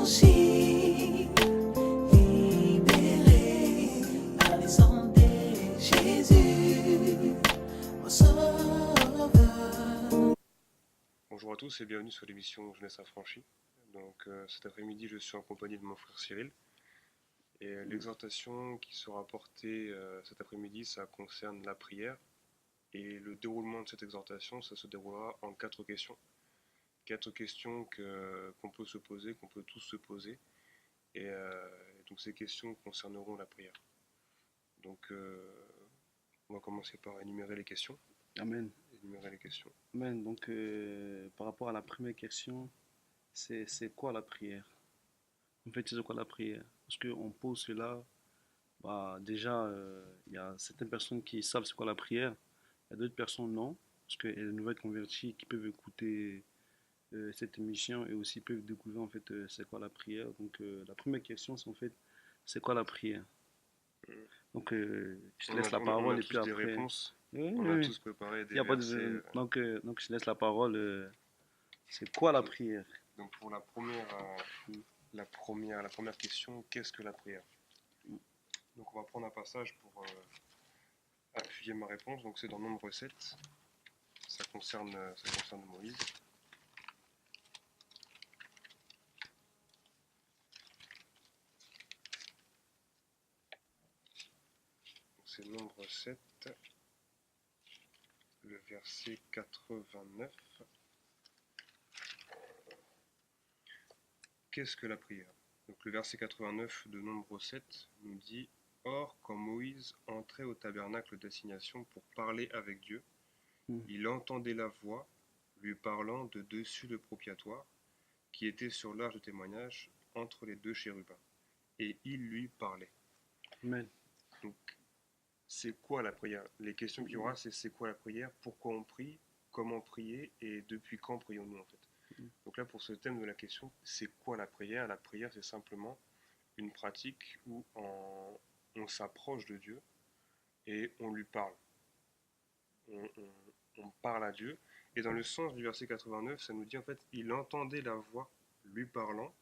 affranchi, libéré par les sang de Jésus, mon sauveur. Bonjour à tous et bienvenue sur l'émission Jeunesse Affranchie. Donc cet après-midi, je suis en compagnie de mon frère Cyril. Et l'exhortation qui sera portée cet après-midi, ça concerne la prière. Et le déroulement de cette exhortation, ça se déroulera en 4 questions. 4 questions qu'on peut se poser, qu'on peut tous se poser. Et donc ces questions concerneront la prière. Donc on va commencer par énumérer les questions. Amen. Énumérer les questions. Amen. Donc, par rapport à la première question, c'est quoi la prière? En fait, c'est quoi la prière? Parce qu'on pose cela, bah, déjà, il y a certaines personnes qui savent c'est quoi la prière, il y a d'autres personnes non, parce qu'il y a de nouvelles converties qui peuvent écouter cette émission et aussi peuvent découvrir en fait c'est quoi la prière. Donc, la première question, c'est en fait, c'est quoi la prière? Donc, je te laisse la On a parole et puis tous des après. réponses. Oui, On oui, a oui. tous préparé Il des y a pas versets. de... donc, je te laisse la parole. C'est quoi la Ok. prière? Donc pour la première question, qu'est-ce que la prière? Donc on va prendre un passage pour appuyer ma réponse. Donc c'est dans Nombre 7. Ça concerne Moïse. Donc c'est Nombre 7, le verset 89. Qu'est-ce que la prière? Donc le verset 89 de Nombre 7 nous dit: Or, quand Moïse entrait au tabernacle d'assignation pour parler avec Dieu, Mm. il entendait la voix lui parlant de dessus le propiatoire, qui était sur l'arche de témoignage entre les deux chérubins, et il lui parlait. Amen. Donc, c'est quoi la prière? Les questions qu'il y aura, c'est quoi la prière, pourquoi on prie, comment prier, et depuis quand prions-nous en fait. Donc là, pour ce thème de la question, c'est quoi la prière? La prière, c'est simplement une pratique où on s'approche de Dieu et on lui parle. On parle à Dieu. Et dans le sens du verset 89, ça nous dit en fait, il entendait la voix lui parlant,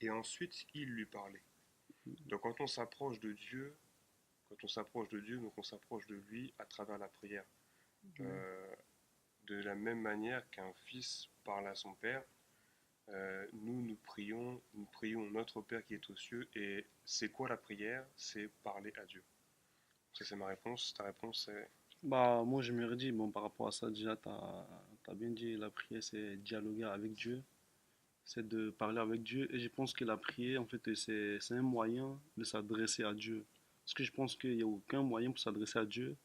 et ensuite il lui parlait. Donc quand on s'approche de Dieu, donc on s'approche de lui à travers la prière. Euh, de la même manière qu'un fils parle à son père, nous prions notre Père qui est aux cieux. Et c'est quoi la prière? C'est parler à Dieu. Ça c'est ma réponse. Ta réponse c'est... Bah, moi, je me redis, bon, par rapport à ça, déjà, tu as bien dit, la prière, c'est dialoguer avec Dieu, c'est de parler avec Dieu. Et je pense que la prière, en fait, c'est un moyen de s'adresser à Dieu. Parce que je pense qu'il n'y a aucun moyen pour s'adresser à Dieu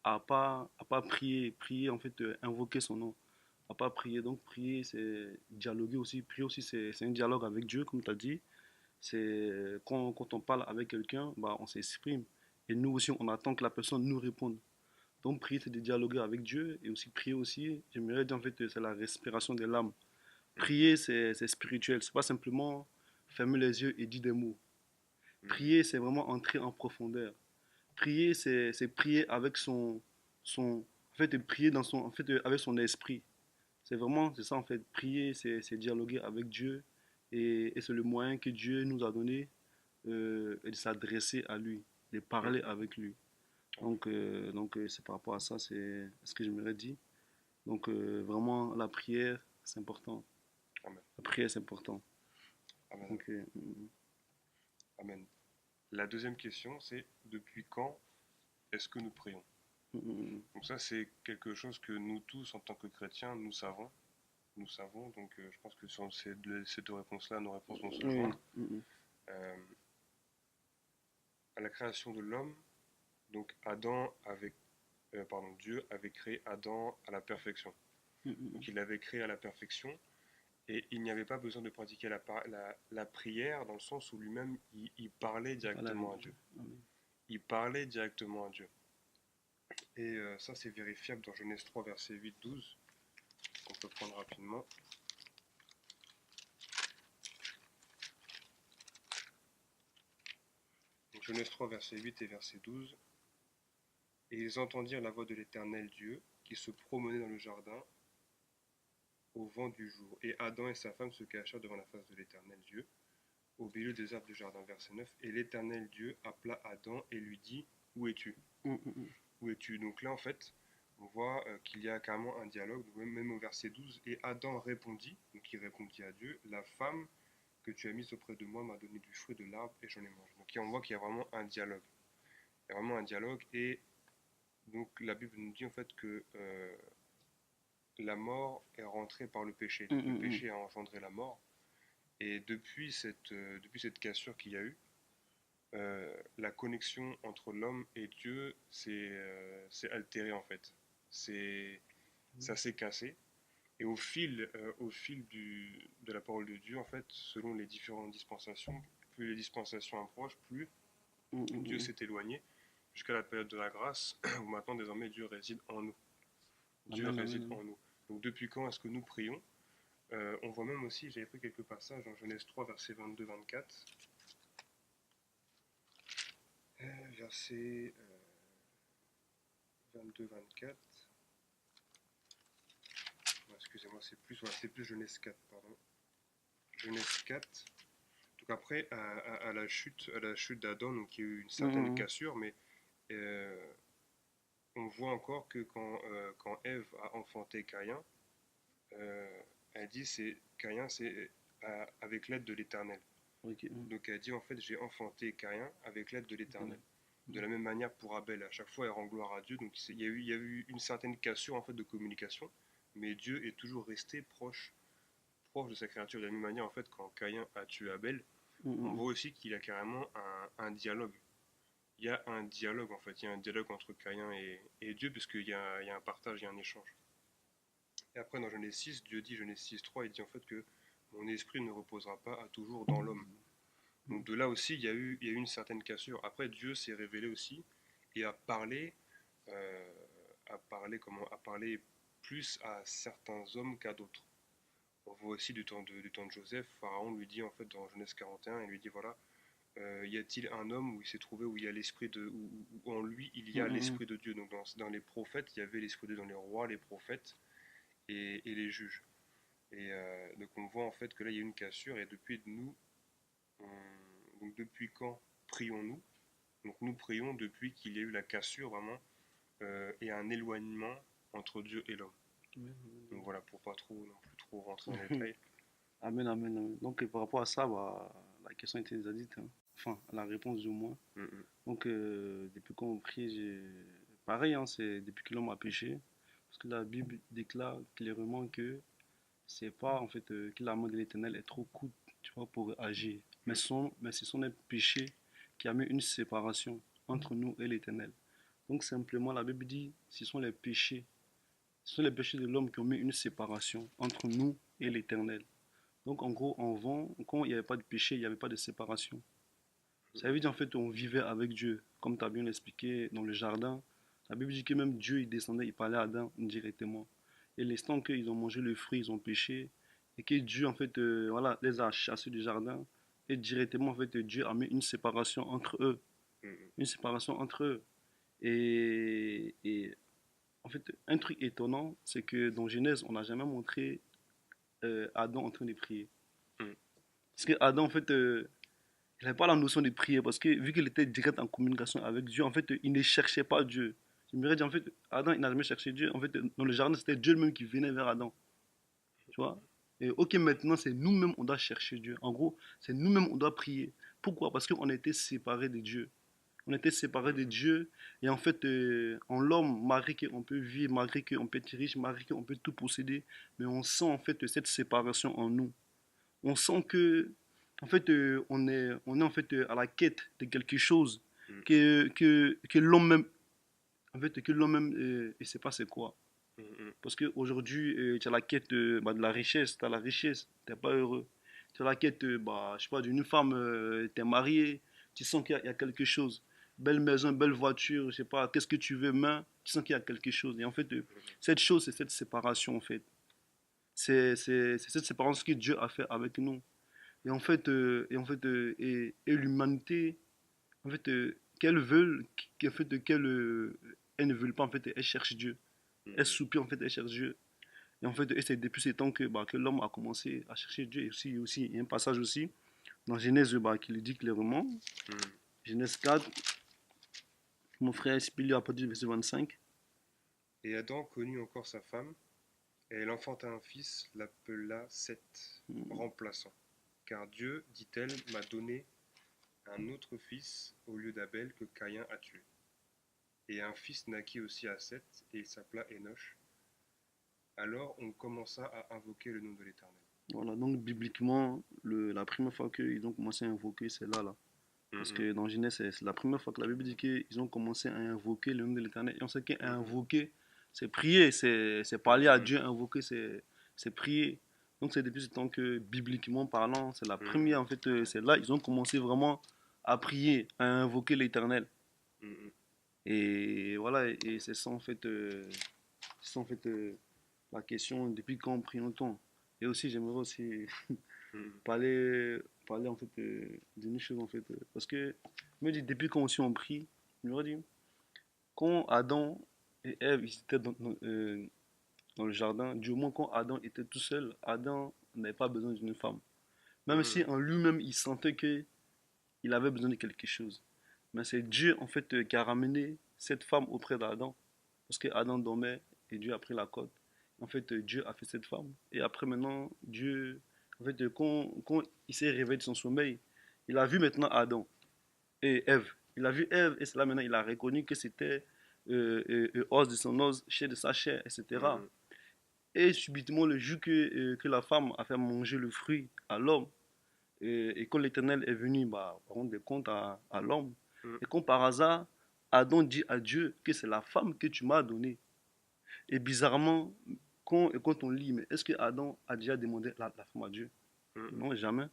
à pas prier, prier, en fait, invoquer son nom, à pas prier. Donc, prier, c'est dialoguer aussi. Prier aussi, c'est un dialogue avec Dieu, comme tu as dit. C'est quand on parle avec quelqu'un, bah, on s'exprime. Et nous aussi, on attend que la personne nous réponde. Donc prier, c'est de dialoguer avec Dieu et aussi prier aussi, j'aimerais dire en fait, c'est la respiration de l'âme. Prier, c'est spirituel, c'est pas simplement fermer les yeux et dire des mots. Prier, c'est vraiment entrer en profondeur. Prier, c'est prier avec en fait, prier en fait, avec son esprit. C'est ça en fait. Prier, c'est dialoguer avec Dieu et c'est le moyen que Dieu nous a donné de s'adresser à lui, de parler avec lui. Donc, c'est par rapport à ça, c'est ce que je me dit. Donc, vraiment, la prière, c'est important. Amen. La prière, c'est important. Amen. Donc, Amen. La deuxième question, c'est depuis quand est-ce que nous prions? Donc ça, c'est quelque chose que nous tous, en tant que chrétiens, nous savons. Nous savons, donc je pense que sur ces deux réponses-là, nos réponses vont se oui, joindre. Euh, à la création de l'homme, donc Dieu avait créé Adam à la perfection. Donc il l'avait créé à la perfection, et il n'y avait pas besoin de pratiquer la prière dans le sens où lui-même, il parlait voilà, directement à Dieu. Il parlait directement à Dieu. Et ça, c'est vérifiable dans Genèse 3, verset 8-12, qu'on peut prendre rapidement. Donc, Genèse 3, verset 8 et verset 12. Et ils entendirent la voix de l'Éternel Dieu qui se promenait dans le jardin au vent du jour. Et Adam et sa femme se cachèrent devant la face de l'Éternel Dieu au milieu des arbres du jardin. Verset 9. Et l'Éternel Dieu appela Adam et lui dit, où es-tu? Mm, mm, mm. Où es-tu? Donc là, en fait, on voit qu'il y a carrément un dialogue, donc même au verset 12. Et Adam répondit, donc il répondit à Dieu, la femme que tu as mise auprès de moi m'a donné du fruit de l'arbre et j'en ai mangé. Donc on voit qu'il y a vraiment un dialogue. Il y a vraiment un dialogue et donc la Bible nous dit en fait que la mort est rentrée par le péché. Mm, Donc le mm, mm. péché a engendré la mort. Et depuis cette cassure qu'il y a eu, la connexion entre l'homme et Dieu s'est altérée en fait. Ça s'est cassé. Et au fil de la parole de Dieu, en fait, selon les différentes dispensations, plus les dispensations approchent, plus Mm, mm, Dieu mm. s'est éloigné jusqu'à la période de la grâce, où maintenant désormais Dieu réside en nous. Dieu Amen, amen, réside amen. en nous. Donc depuis quand est-ce que nous prions? On voit même aussi, j'avais pris quelques passages dans Genèse 3, versets 22-24. Verset 22-24. Excusez-moi, c'est plus Genèse 4, pardon. Genèse 4. Donc après, à la chute d'Adam, donc il y a eu une Mm, certaine mm, mm. cassure, mais euh, on voit encore que quand Ève a enfanté Caïn, elle dit c'est Caïn, c'est avec l'aide de l'Éternel. Ok, mm. Donc elle dit en fait j'ai enfanté Caïn avec l'aide de l'Éternel. Éternel. De la même manière pour Abel, à chaque fois elle rend gloire à Dieu. Donc il y a eu une certaine cassure en fait de communication, mais Dieu est toujours resté proche de sa créature. De la même manière en fait quand Caïn a tué Abel, Mm, on mm, voit aussi qu'il y a carrément un dialogue. Il y a un dialogue en fait, il y a un dialogue entre Caïn et Dieu puisqu'il y a un partage, il y a un échange. Et après dans Genèse 6, Dieu dit Genèse 6.3, il dit en fait que mon esprit ne reposera pas à toujours dans l'homme. Donc de là aussi, il y a eu une certaine cassure. Après, Dieu s'est révélé aussi et euh, a parlé plus à certains hommes qu'à d'autres. On voit aussi du temps de Joseph, Pharaon lui dit en fait dans Genèse 41, il lui dit voilà, y a-t-il un homme où il s'est trouvé où il y a l'esprit de, où en lui il y mm. a Mm, mm, mm. l'esprit de Dieu. Donc dans les prophètes, il y avait l'esprit de Dieu dans les rois, les prophètes et les juges. Et donc on voit en fait que là il y a une cassure et depuis nous, donc depuis quand prions-nous? Donc nous prions depuis qu'il y a eu la cassure vraiment et un éloignement entre Dieu et l'homme. Amen, Donc voilà, pour pas trop non plus trop rentrer dans les amen. détails. Amen, amen, amen. Donc, par rapport à ça, bah, la question était déjà dite, hein. Enfin, la réponse du moins. Mm, mm, Donc, depuis qu'on prie, pareil, hein, c'est depuis que l'homme a péché. Parce que la Bible déclare clairement que c'est pas, en fait, que la main de l'Éternel est trop courte, tu vois, pour agir. mm, Mais ce sont les péchés qui a mis une séparation entre nous et l'Éternel. Donc, simplement, la Bible dit, ce sont les péchés de l'homme qui ont mis une séparation entre nous et l'Éternel. Donc, en gros, quand il n'y avait pas de péché, il n'y avait pas de séparation. Ça veut dire en fait on vivait avec Dieu, comme tu as bien expliqué dans le jardin. La Bible dit que même Dieu il descendait, il parlait à Adam directement. Et l'instant qu'ils ont mangé le fruit, ils ont péché. Et que Dieu en fait voilà, les a chassés du jardin. Et directement en fait Dieu a mis une séparation entre eux. mm, mm. Une séparation entre eux. Et en fait un truc étonnant, c'est que dans Genèse, on n'a jamais montré Adam en train de prier. Mm. Parce que Adam en fait il n'avait pas la notion de prier parce que vu qu'il était direct en communication avec Dieu, en fait, il ne cherchait pas Dieu. Je me dit, en fait, Adam, il n'a jamais cherché Dieu. En fait, dans le jardin, c'était Dieu même qui venait vers Adam. Tu vois? Et ok, maintenant, c'est nous-mêmes, on doit chercher Dieu. En gros, c'est nous-mêmes, on doit prier. Pourquoi? Parce qu'on était séparés de Dieu. On était séparés de Dieu. Et en fait, en l'homme, malgré qu'on peut vivre, malgré qu'on peut être riche, malgré qu'on peut tout posséder, mais on sent en fait cette séparation en nous. On sent que en fait on est en fait à la quête de quelque chose Mm, que l'homme même en fait que l'homme même il sait pas c'est quoi, mm, mm, parce qu'aujourd'hui tu as la quête bah, de la richesse, tu as la richesse, tu n'es pas heureux. Tu as la quête bah, je sais pas, d'une femme, tu es marié, tu sens qu'il y a quelque chose, belle maison, belle voiture, je sais pas, qu'est-ce que tu veux, mais tu sens qu'il y a quelque chose. Et en fait cette chose, c'est cette séparation en fait. C'est cette séparation que Dieu a fait avec nous. Et l'humanité, en fait, qu'elle veut, qu'en fait, elle ne veut pas, en fait, elle cherche Dieu. mm, Elle mm. soupire, en fait, elle cherche Dieu. Et en fait, et c'est depuis ces temps que, bah, que l'homme a commencé à chercher Dieu. Et aussi, il y a un passage aussi, dans Genèse, bah, qui le dit clairement. Mhm. Genèse 4, mon frère explique à partir du verset 25. Et Adam connut encore sa femme, et elle enfanta un fils, l'appela Seth, remplaçant. Car Dieu, dit-elle, m'a donné un autre fils au lieu d'Abel que Caïn a tué. Et un fils naquit aussi à Seth, et il s'appela Enoch. Alors on commença à invoquer le nom de l'Éternel. Voilà, donc bibliquement, la première fois qu'ils ont commencé à invoquer, c'est là, là. Parce Mhm, que dans Genèse, c'est la première fois que la Bible dit qu'ils ont commencé à invoquer le nom de l'Éternel. Et on sait mhm, qu'invoquer, c'est prier, c'est parler à mhm, Dieu. Invoquer, c'est prier. Donc c'est depuis ce temps que, bibliquement parlant, c'est la mhm, première, en fait, c'est là, ils ont commencé vraiment à prier, à invoquer l'Éternel. mhm, Et voilà, et c'est ça, en fait, la question, depuis quand on prie longtemps. Et aussi, j'aimerais aussi mhm, parler, parler en fait d'une chose en fait. Parce que, je me dis, depuis quand aussi on prie, je me dis, quand Adam et Ève ils étaient dans le jardin, du moment quand Adam était tout seul, Adam n'avait pas besoin d'une femme. Même si mhm, en lui-même il sentait que il avait besoin de quelque chose. Mais c'est Dieu en fait qui a ramené cette femme auprès d'Adam. Parce que Adam dormait et Dieu a pris la côte. En fait, Dieu a fait cette femme. Et après maintenant, Dieu, en fait, quand il s'est réveillé de son sommeil, il a vu maintenant Adam et Ève. Il a vu Ève et c'est là maintenant il a reconnu que c'était os de son os, chair de sa chair, etc. mhm, Et subitement, le jour que la femme a fait manger le fruit à l'homme, et quand l'Éternel est venu bah, rendre des comptes à l'homme, mhm, et quand par hasard, Adam dit à Dieu que c'est la femme que tu m'as donnée. Et bizarrement, quand on lit, mais est-ce que Adam a déjà demandé la femme à Dieu? mhm, Non, jamais.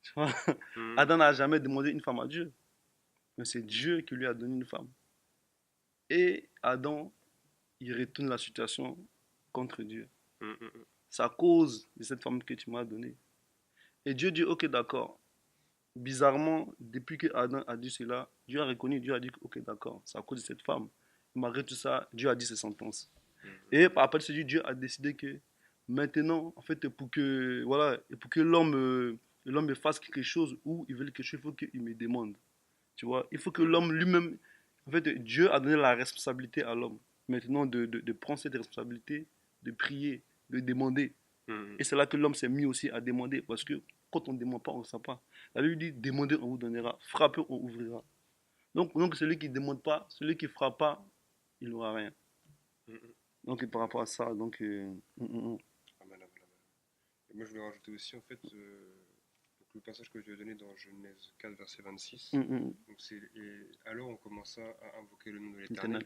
Tu vois? mhm, Adam n'a jamais demandé une femme à Dieu. Mais c'est Dieu qui lui a donné une femme. Et Adam, il retourne la situation contre Dieu. mhm, mhm, C'est à cause de cette femme que tu m'as donnée. Et Dieu dit, ok, d'accord. Bizarrement, depuis que Adam a dit cela, Dieu a reconnu, Dieu a dit, ok, d'accord, c'est à cause de cette femme. Malgré tout ça, Dieu a dit ses sentences. mhm, Et par rapport à ce Dieu a décidé que maintenant, en fait, pour que, voilà, pour que l'homme fasse quelque chose ou il veut quelque chose, il faut qu'il me demande. Tu vois, il faut que mhm, l'homme lui-même, en fait, Dieu a donné la responsabilité à l'homme. Maintenant, de prendre cette responsabilité, de prier, de demander. mhm, Et c'est là que l'homme s'est mis aussi à demander, parce que quand on ne demande pas, on ne sait pas. La Bible dit, demandez, on vous donnera, frappez, on ouvrira. Donc celui qui ne demande pas, celui qui ne frappe pas, il n'aura rien. mhm. Donc par rapport à ça, donc, Amen, amen, amen. Et moi, je voulais rajouter aussi, en fait, donc le passage que je lui ai donné dans Genèse 4, verset 26. Donc et alors on commença à invoquer le nom de Internet.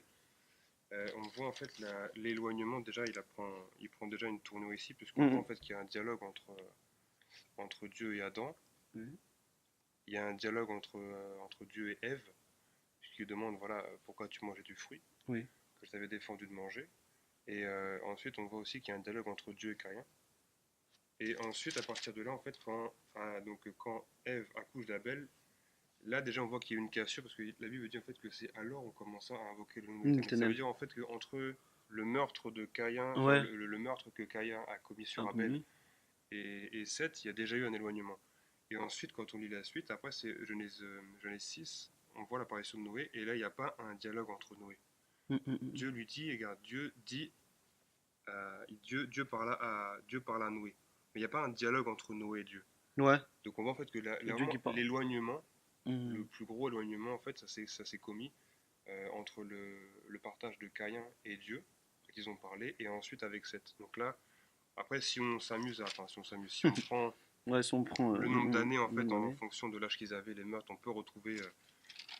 l'Éternel. On voit en fait l'éloignement, déjà, il prend déjà une tournure ici, puisqu'on voit en fait qu'il y a un dialogue entre Dieu et Adam. Il y a un dialogue entre Dieu et Ève, puisqu'il demande, voilà, pourquoi tu mangeais du fruit Oui. que je t'avais défendu de manger. Et ensuite, on voit aussi qu'il y a un dialogue entre Dieu et Caïn. Et ensuite, à partir de là, en fait, quand Ève accouche d'Abel, là déjà on voit qu'il y a une cassure parce que la Bible dit en fait que c'est alors on commença à invoquer le nom de l'Éternel. Ça veut Internet. dire en fait qu'entre le meurtre de Caïn, enfin Ouais. le meurtre que Caïn a commis sur Ah, Abel oui. et Seth, il y a déjà eu un éloignement. Et ensuite, quand on lit la suite, après c'est Genèse 6, on voit l'apparition de Noé et là il n'y a pas un dialogue entre Noé. Dieu lui dit, regarde, Dieu dit, Dieu parle à Noé. Mais il n'y a pas un dialogue entre Noé et Dieu. Ouais. Donc on voit en fait que C'est Dieu qui vraiment parle. l'éloignement, le Mhm. plus gros éloignement en fait, ça s'est commis entre le partage de Caïn et Dieu, qu'ils ont parlé, et ensuite avec Seth. Donc là, après si on s'amuse, enfin si on s'amuse, si on prend Ouais, si on prend le nombre d'années en le nombre fait en d'années. fonction de l'âge qu'ils avaient, les meurtres, on peut retrouver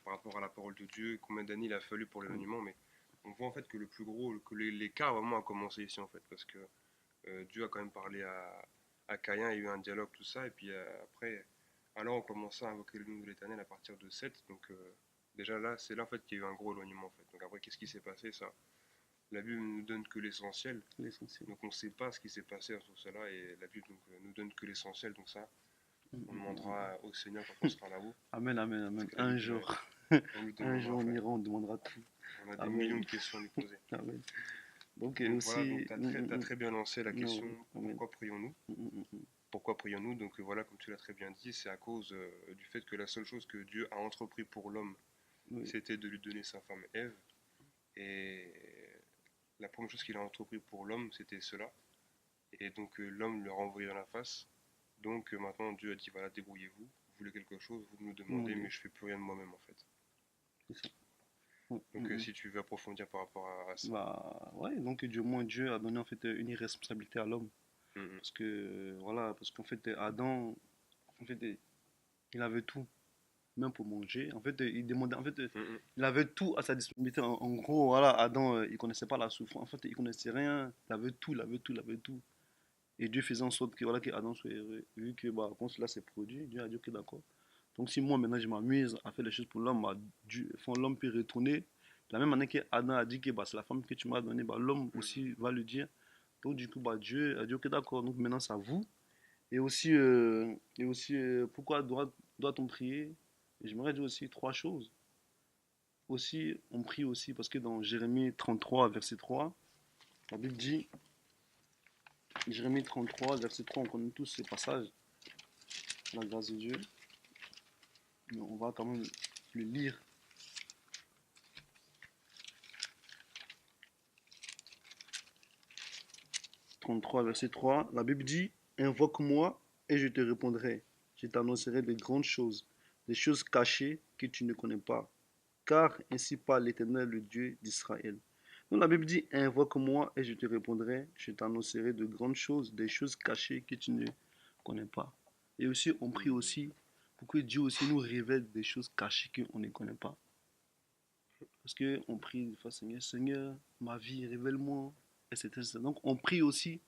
par rapport à la parole de Dieu combien d'années il a fallu pour l'éloignement, mais on voit en fait que le plus gros, que l'écart vraiment a commencé ici en fait, parce que Dieu a quand même parlé à Caïn, il y a eu un dialogue, tout ça, et puis après, alors on commençait à invoquer le nom de l'Éternel à partir de 7, donc déjà là, c'est là en fait qu'il y a eu un gros éloignement en fait. Donc après, qu'est-ce qui s'est passé ça? La Bible ne nous donne que l'essentiel, L'essentiel. donc on ne sait pas ce qui s'est passé sur cela, et la Bible donc, nous donne que l'essentiel, donc ça, on demandera au Seigneur quand on sera là-haut, Amen, amen, amen. c'est que la Un Bible, jour. on lui Un demandera, jour, on frère. ira, on demandera tout. On a des millions Amen. de questions à lui poser. Amen. Donc, Donc voilà, donc aussi. tu as, très bien lancé la question Non, amen. pourquoi prions-nous? pourquoi prions-nous? Donc voilà, comme tu l'as très bien dit, c'est à cause du fait que la seule chose que Dieu a entrepris pour l'homme, Oui, c'était de lui donner sa femme Ève. Et la première chose qu'il a entrepris pour l'homme, c'était cela. Et donc l'homme lui a renvoyé dans la face. Donc maintenant Dieu a dit, voilà, débrouillez-vous. Vous voulez quelque chose, vous me le demandez, demandez. mais je fais plus rien de moi-même en fait. C'est ça. Mm, Donc mm, mm. si tu veux approfondir par rapport à ça. Bah, ouais, donc Dieu a donné en fait une irresponsabilité à l'homme. Mhm, Parce que, voilà, parce qu'en fait, Adam, en fait, il avait tout, même pour manger. En fait, il demandait, en fait, mhm, il avait tout à sa disponibilité. En gros, voilà, Adam, il connaissait pas la souffrance. En fait, il connaissait rien. Il avait tout, il avait tout, il avait tout. Et Dieu faisait en sorte que, voilà, que Adam soit heureux. Vu que, bah, quand cela s'est produit, Dieu a dit, ok, d'accord. Donc, si moi, maintenant, je m'amuse à faire les choses pour l'homme, bah, enfin, l'homme peut retourner. De la même manière que Adam a dit que bah, c'est la femme que tu m'as donnée, bah, l'homme mhm, aussi va le dire. Donc, du coup, bah, Dieu a dit, ok, d'accord. Donc, maintenant, c'est à vous. Et aussi pourquoi doit-on prier? Et j'aimerais dire aussi trois choses. Aussi, on prie aussi parce que dans Jérémie 33, verset 3, la Bible dit, Jérémie 33, verset 3, on connaît tous ces passages, la grâce de Dieu, mais on va quand même le lire. 33, verset 3, la Bible dit, invoque-moi et je te répondrai. Je t'annoncerai de grandes choses, des choses cachées que tu ne connais pas. Car ainsi parle l'Éternel, le Dieu d'Israël. Donc la Bible dit, invoque-moi et je te répondrai, je t'annoncerai de grandes choses, des choses cachées que tu ne connais pas. Et aussi, on prie mhm, aussi pour que Dieu aussi nous révèle des choses cachées qu'on ne connaît pas. Parce qu'on prie des fois, Seigneur, Seigneur, ma vie, révèle-moi, etc. Donc on prie aussi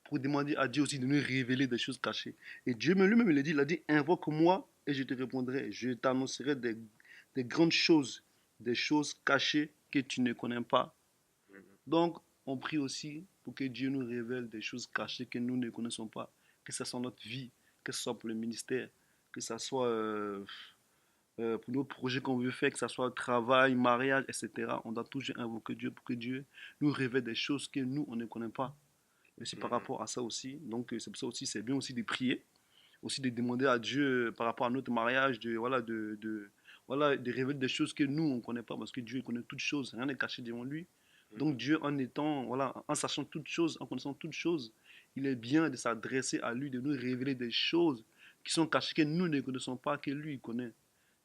pour demander à Dieu aussi de nous révéler des choses cachées. Et Dieu lui-même, il a dit, invoque-moi et je te répondrai. Je t'annoncerai des grandes choses, des choses cachées que tu ne connais pas. mhm, Donc, on prie aussi pour que Dieu nous révèle des choses cachées que nous ne connaissons pas, que ce soit notre vie, que ce soit pour le ministère, que ce soit pour nos projets qu'on veut faire, que ce soit travail, mariage, etc. On doit toujours invoquer Dieu pour que Dieu nous révèle des choses que nous, on ne connaît pas. Et aussi par mhm, rapport à ça aussi, donc c'est pour ça aussi, c'est bien aussi de prier, aussi de demander à Dieu par rapport à notre mariage, voilà, de révéler des choses que nous, on ne connaît pas, parce que Dieu connaît toutes choses, rien n'est caché devant lui. Donc mhm, Dieu, en étant, voilà, en sachant toutes choses, en connaissant toutes choses, il est bien de s'adresser à lui, de nous révéler des choses qui sont cachées, que nous ne connaissons pas, que lui il connaît.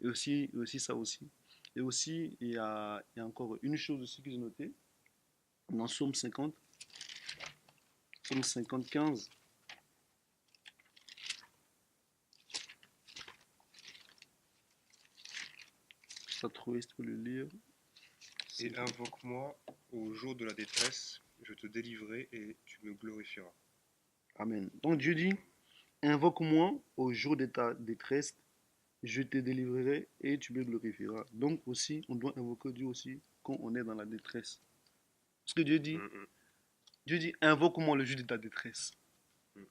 Et aussi ça aussi. Et aussi, il y a encore une chose aussi que j'ai notée, dans Psaume 50, Psaume 50, 15, ça trouvé, si tu peux le lire. Et 50. invoque-moi au jour de la détresse, je te délivrerai et tu me glorifieras. Amen. Donc Dieu dit, invoque-moi au jour de ta détresse, je te délivrerai et tu me glorifieras. Donc aussi, on doit invoquer Dieu aussi quand on est dans la détresse. Parce que Mhm, Dieu dit, invoque-moi le jour de ta détresse. mhm,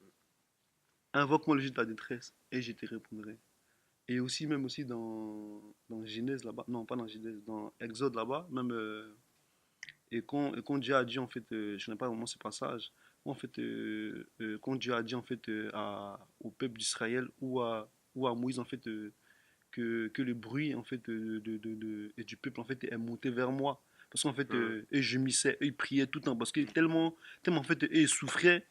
Invoque-moi le jour de ta détresse et je te répondrai. Et aussi, même aussi dans Genèse là-bas, non pas dans Genèse, dans Exode là-bas, même, et quand Dieu a dit en fait, je ne connais pas vraiment ce passage, en fait, quand Dieu a dit en fait au peuple d'Israël ou à Moïse en fait, que le bruit en fait et du peuple en fait est monté vers moi. Parce qu'en fait, mhm, ils gémissaient, ils priaient tout le temps, parce que tellement en fait, ils souffraient.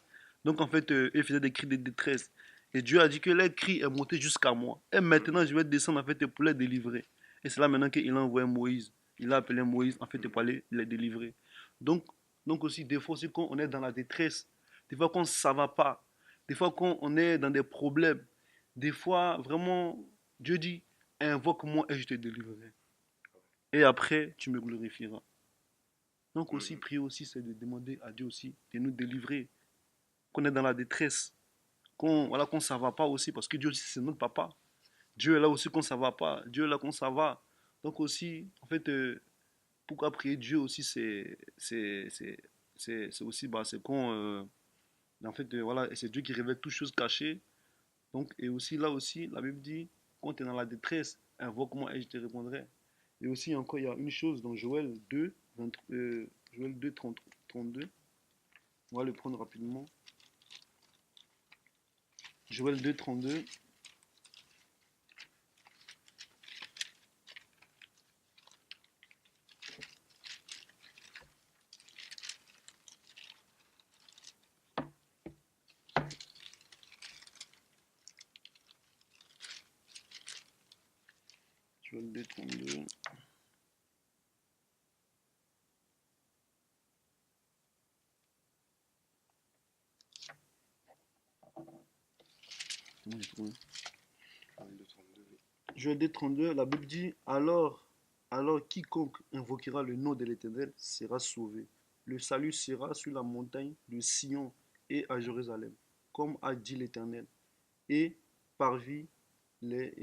Donc en fait, ils faisaient des cris de détresse. Et Dieu a dit que les cris est monté jusqu'à moi. Et maintenant, mhm, je vais descendre en fait pour les délivrer. Et c'est là maintenant qu'il a envoyé Moïse. Il a appelé Moïse en fait pour mhm, aller les délivrer. Donc, donc aussi, des fois aussi, quand on est dans la détresse, des fois quand ça va pas, des fois quand on est dans des problèmes, des fois vraiment, Dieu dit, invoque-moi et je te délivrerai. Et après, tu me glorifieras. Donc aussi, mhm, prier aussi, c'est de demander à Dieu aussi de nous délivrer. Qu'on est dans la détresse, qu'on ça va pas aussi, parce que Dieu aussi, c'est notre papa. Dieu est là aussi quand ça va pas. Dieu est là quand ça va. Donc aussi, en fait, pourquoi prier Dieu aussi, c'est aussi, bah, c'est quand, en fait, voilà, c'est Dieu qui révèle toutes choses cachées. Donc, et aussi, là aussi, la Bible dit, quand tu es dans la détresse, invoque-moi et je te répondrai. Et aussi, encore, il y a une chose dans Joël 2, Joël 2, 30, 32. On va le prendre rapidement. Joël 2, 32. Joël 2, 32. Comment j'ai trouvé? Joël 2,32, oui. Joël 2, 32, la Bible dit, alors quiconque invoquera le nom de l'Éternel sera sauvé. Le salut sera sur la montagne de Sion et à Jérusalem, comme a dit l'Éternel. Et parmi les,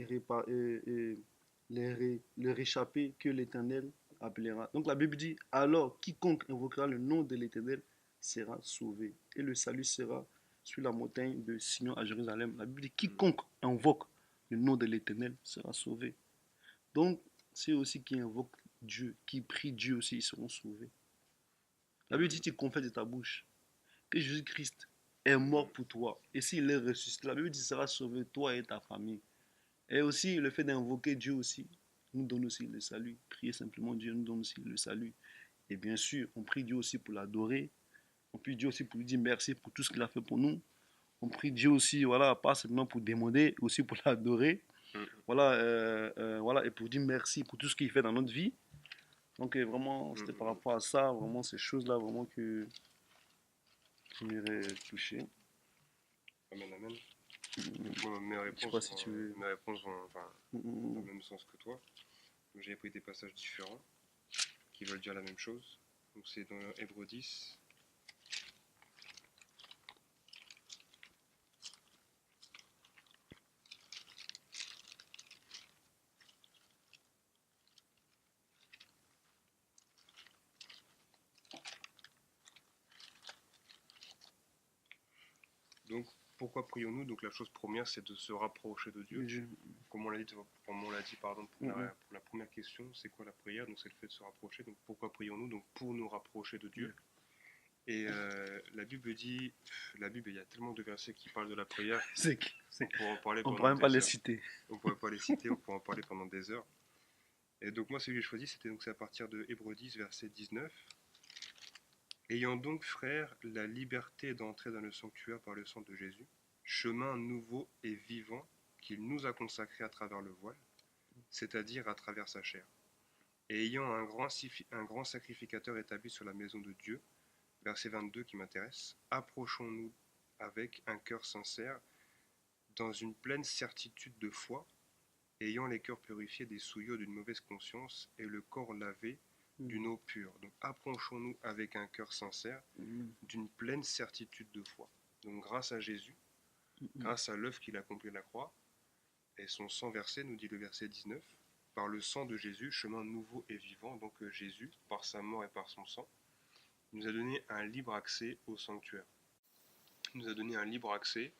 les réchappés que l'Éternel appellera. Donc la Bible dit, alors quiconque invoquera le nom de l'Éternel sera sauvé. Et le salut sera sur la montagne de Sion à Jérusalem. La Bible dit, quiconque invoque le nom de l'Éternel sera sauvé. Donc, ceux aussi qui invoquent Dieu, qui prient Dieu aussi, ils seront sauvés. La Bible dit, tu confesses de ta bouche que Jésus-Christ est mort pour toi. Et s'il est ressuscité, la Bible dit, tu seras sauvé, toi et ta famille. Et aussi, le fait d'invoquer Dieu aussi, nous donne aussi le salut. Prier simplement Dieu nous donne aussi le salut. Et bien sûr, on prie Dieu aussi pour l'adorer. On prie Dieu aussi pour lui dire merci pour tout ce qu'il a fait pour nous. On prie Dieu aussi, voilà, pas seulement pour demander, aussi pour l'adorer. Voilà, voilà, et pour dire merci pour tout ce qu'il fait dans notre vie. Donc vraiment, c'était par rapport à ça, vraiment ces choses-là, vraiment que qui m'aurait touché. Amen, amen. Donc, moi, mes Je sais réponses pas si tu veux. mes réponses vont enfin, dans le Mm, même sens que toi. Donc, j'ai pris des passages différents qui veulent dire la même chose. Donc, c'est dans Hébreux 10. Donc, pourquoi prions-nous? Donc, la chose première, c'est de se rapprocher de Dieu. Dieu. Comme on l'a dit pardon, Mm, pour la première question, c'est quoi la prière? Donc, c'est le fait de se rapprocher. Donc, pourquoi prions-nous? Donc, pour nous rapprocher de Dieu. Et la Bible dit, la Bible, il y a tellement de versets qui parlent de la prière. C'est, On pourrait en parler on pendant pourrait même pas des les heures. citer. On pourrait pas les citer, on pourrait en parler pendant des heures. Et donc moi, celui que j'ai choisi, c'est à partir de Hébreux 10, verset 19. Ayant donc, frères, la liberté d'entrer dans le sanctuaire par le sang de Jésus, chemin nouveau et vivant qu'il nous a consacré à travers le voile, c'est-à-dire à travers sa chair. Et ayant un grand sacrificateur établi sur la maison de Dieu, verset 22 qui m'intéresse, approchons-nous avec un cœur sincère, dans une pleine certitude de foi, ayant les cœurs purifiés des souillures d'une mauvaise conscience et le corps lavé d'une eau pure. Donc approchons-nous avec un cœur sincère, d'une pleine certitude de foi. Donc grâce à Jésus, grâce à l'œuvre qu'il a accomplie à la croix, et son sang versé, nous dit le verset 19, par le sang de Jésus, chemin nouveau et vivant, donc Jésus, par sa mort et par son sang, nous a donné un libre accès au sanctuaire. Il nous a donné un libre accès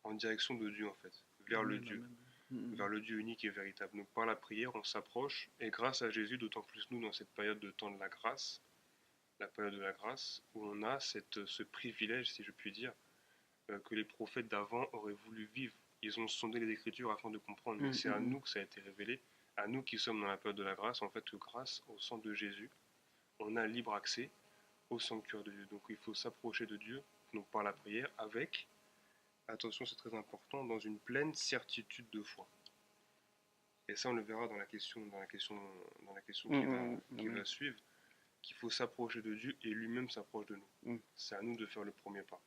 en direction de Dieu en fait, vers le Dieu. Vers le Dieu unique et véritable. Donc par la prière, on s'approche, et grâce à Jésus, d'autant plus nous dans cette période de temps de la grâce, la période de la grâce, où on a ce privilège, si je puis dire, que les prophètes d'avant auraient voulu vivre. Ils ont sondé les Écritures afin de comprendre, mais c'est à nous que ça a été révélé, à nous qui sommes dans la période de la grâce, en fait, que grâce au sang de Jésus, on a libre accès au sanctuaire de Dieu. Donc il faut s'approcher de Dieu, donc par la prière, avec, attention c'est très important, dans une pleine certitude de foi. Et ça, on le verra dans la question qui va suivre, qu'il faut s'approcher de Dieu et lui-même s'approche de nous. C'est à nous de faire le premier pas.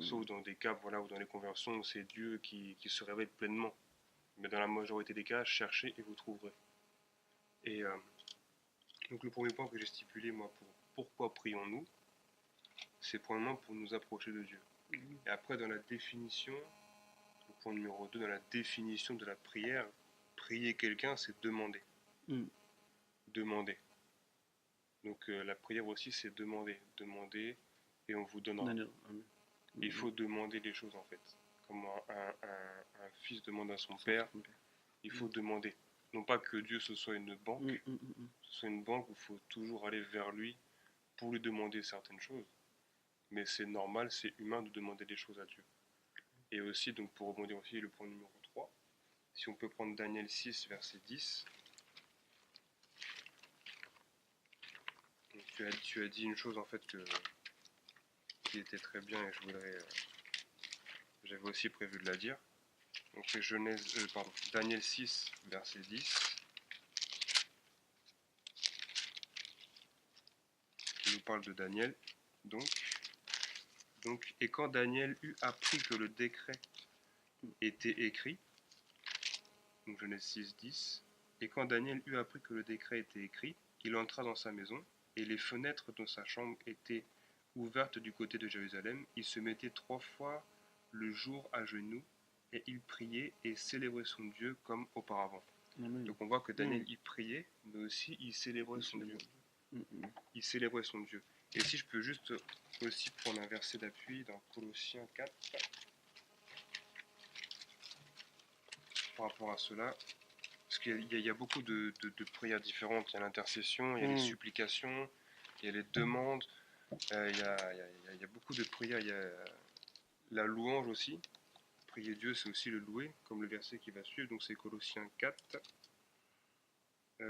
Sauf dans des cas voilà, ou dans les conversions où c'est Dieu qui se révèle pleinement. Mais dans la majorité des cas, cherchez et vous trouverez. Et donc le premier point que j'ai stipulé, moi, pour pourquoi prions-nous, c'est premièrement pour nous approcher de Dieu. Et après, dans la définition, le point numéro 2, dans la définition de la prière, prier quelqu'un, c'est demander. Demander. Donc la prière aussi, c'est demander. Demander et on vous donnera. Il faut demander les choses en fait. Comme un fils demande à son père, il faut demander. Non pas que Dieu ce soit une banque, ce soit une banque où il faut toujours aller vers lui pour lui demander certaines choses. mais c'est normal, c'est humain de demander des choses à Dieu. Et aussi, donc pour rebondir aussi, le point numéro 3, si on peut prendre Daniel 6, verset 10, donc tu as dit une chose en fait qui était très bien et j'avais aussi prévu de la dire. Donc c'est Daniel 6, verset 10, qui nous parle de Daniel. Et quand Daniel eut appris que le décret était écrit, donc Genèse 6, 10, et quand Daniel eut appris que le décret était écrit, il entra dans sa maison, et les fenêtres de sa chambre étaient ouvertes du côté de Jérusalem. Il se mettait 3 fois le jour à genoux, et il priait et célébrait son Dieu comme auparavant. Amen. Donc on voit que Daniel il priait, mais aussi il célébrait son Dieu. Il célébrait son Dieu. Et si je peux juste aussi prendre un verset d'appui dans Colossiens 4 par rapport à cela, parce qu'il y a beaucoup de prières différentes. Il y a l'intercession, il y a les supplications, il y a les demandes, il y a beaucoup de prières. Il y a la louange aussi. Prier Dieu, c'est aussi le louer, comme le verset qui va suivre. Donc c'est Colossiens 4.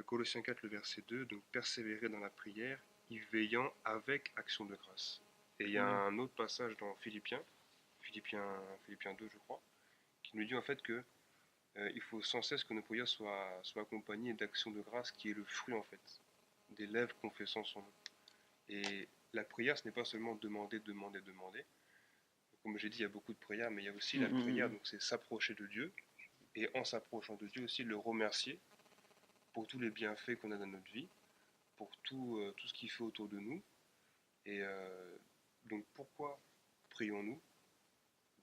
Colossiens 4, le verset 2. Donc persévérer dans la prière, y veillant avec action de grâce. Et il y a un autre passage dans Philippiens 2, je crois, qui nous dit en fait que il faut sans cesse que nos prières soient accompagnées d'actions de grâce qui est le fruit en fait des lèvres confessant son nom. Et la prière, ce n'est pas seulement demander. Comme j'ai dit, il y a beaucoup de prières, mais il y a aussi la prière, donc c'est s'approcher de Dieu, et en s'approchant de Dieu aussi le remercier pour tous les bienfaits qu'on a dans notre vie, pour tout ce qu'il fait autour de nous. Et donc pourquoi prions-nous?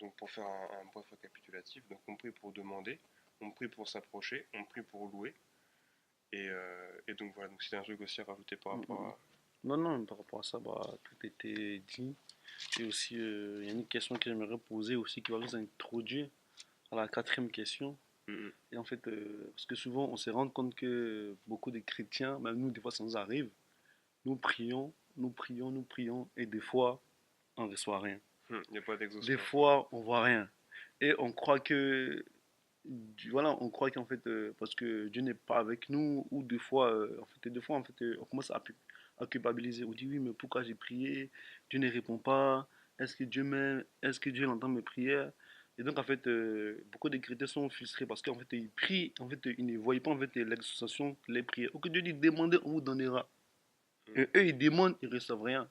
Donc pour faire un bref récapitulatif, donc on prie pour demander, on prie pour s'approcher, on prie pour louer. Et donc voilà, donc c'était un truc aussi à rajouter par rapport à... Non, non, par rapport à ça, bah, tout était dit. Et aussi, il y a une question que j'aimerais poser aussi qui va nous introduire à la quatrième question. Mhm. Et en fait, parce que souvent, on se rend compte que beaucoup de chrétiens, même nous, des fois, ça nous arrive, nous prions, nous prions, nous prions, et des fois, on ne reçoit rien. Il n'y a pas Des d'exaucement. fois, on voit rien. Et on croit que, voilà, on croit qu'en fait, parce que Dieu n'est pas avec nous, ou des fois, en fait, on commence à culpabiliser. On dit oui, mais pourquoi j'ai prié? Dieu ne répond pas. Est-ce que Dieu m'aime? Est-ce que Dieu entend mes prières? Et donc, en fait, beaucoup de chrétiens sont frustrés parce qu'en fait, ils prient, en fait, ils ne voient pas en fait l'exaucation, les prières. Ou que Dieu dit demandez, on vous donnera. Et eux, ils demandent, ils ne reçoivent rien.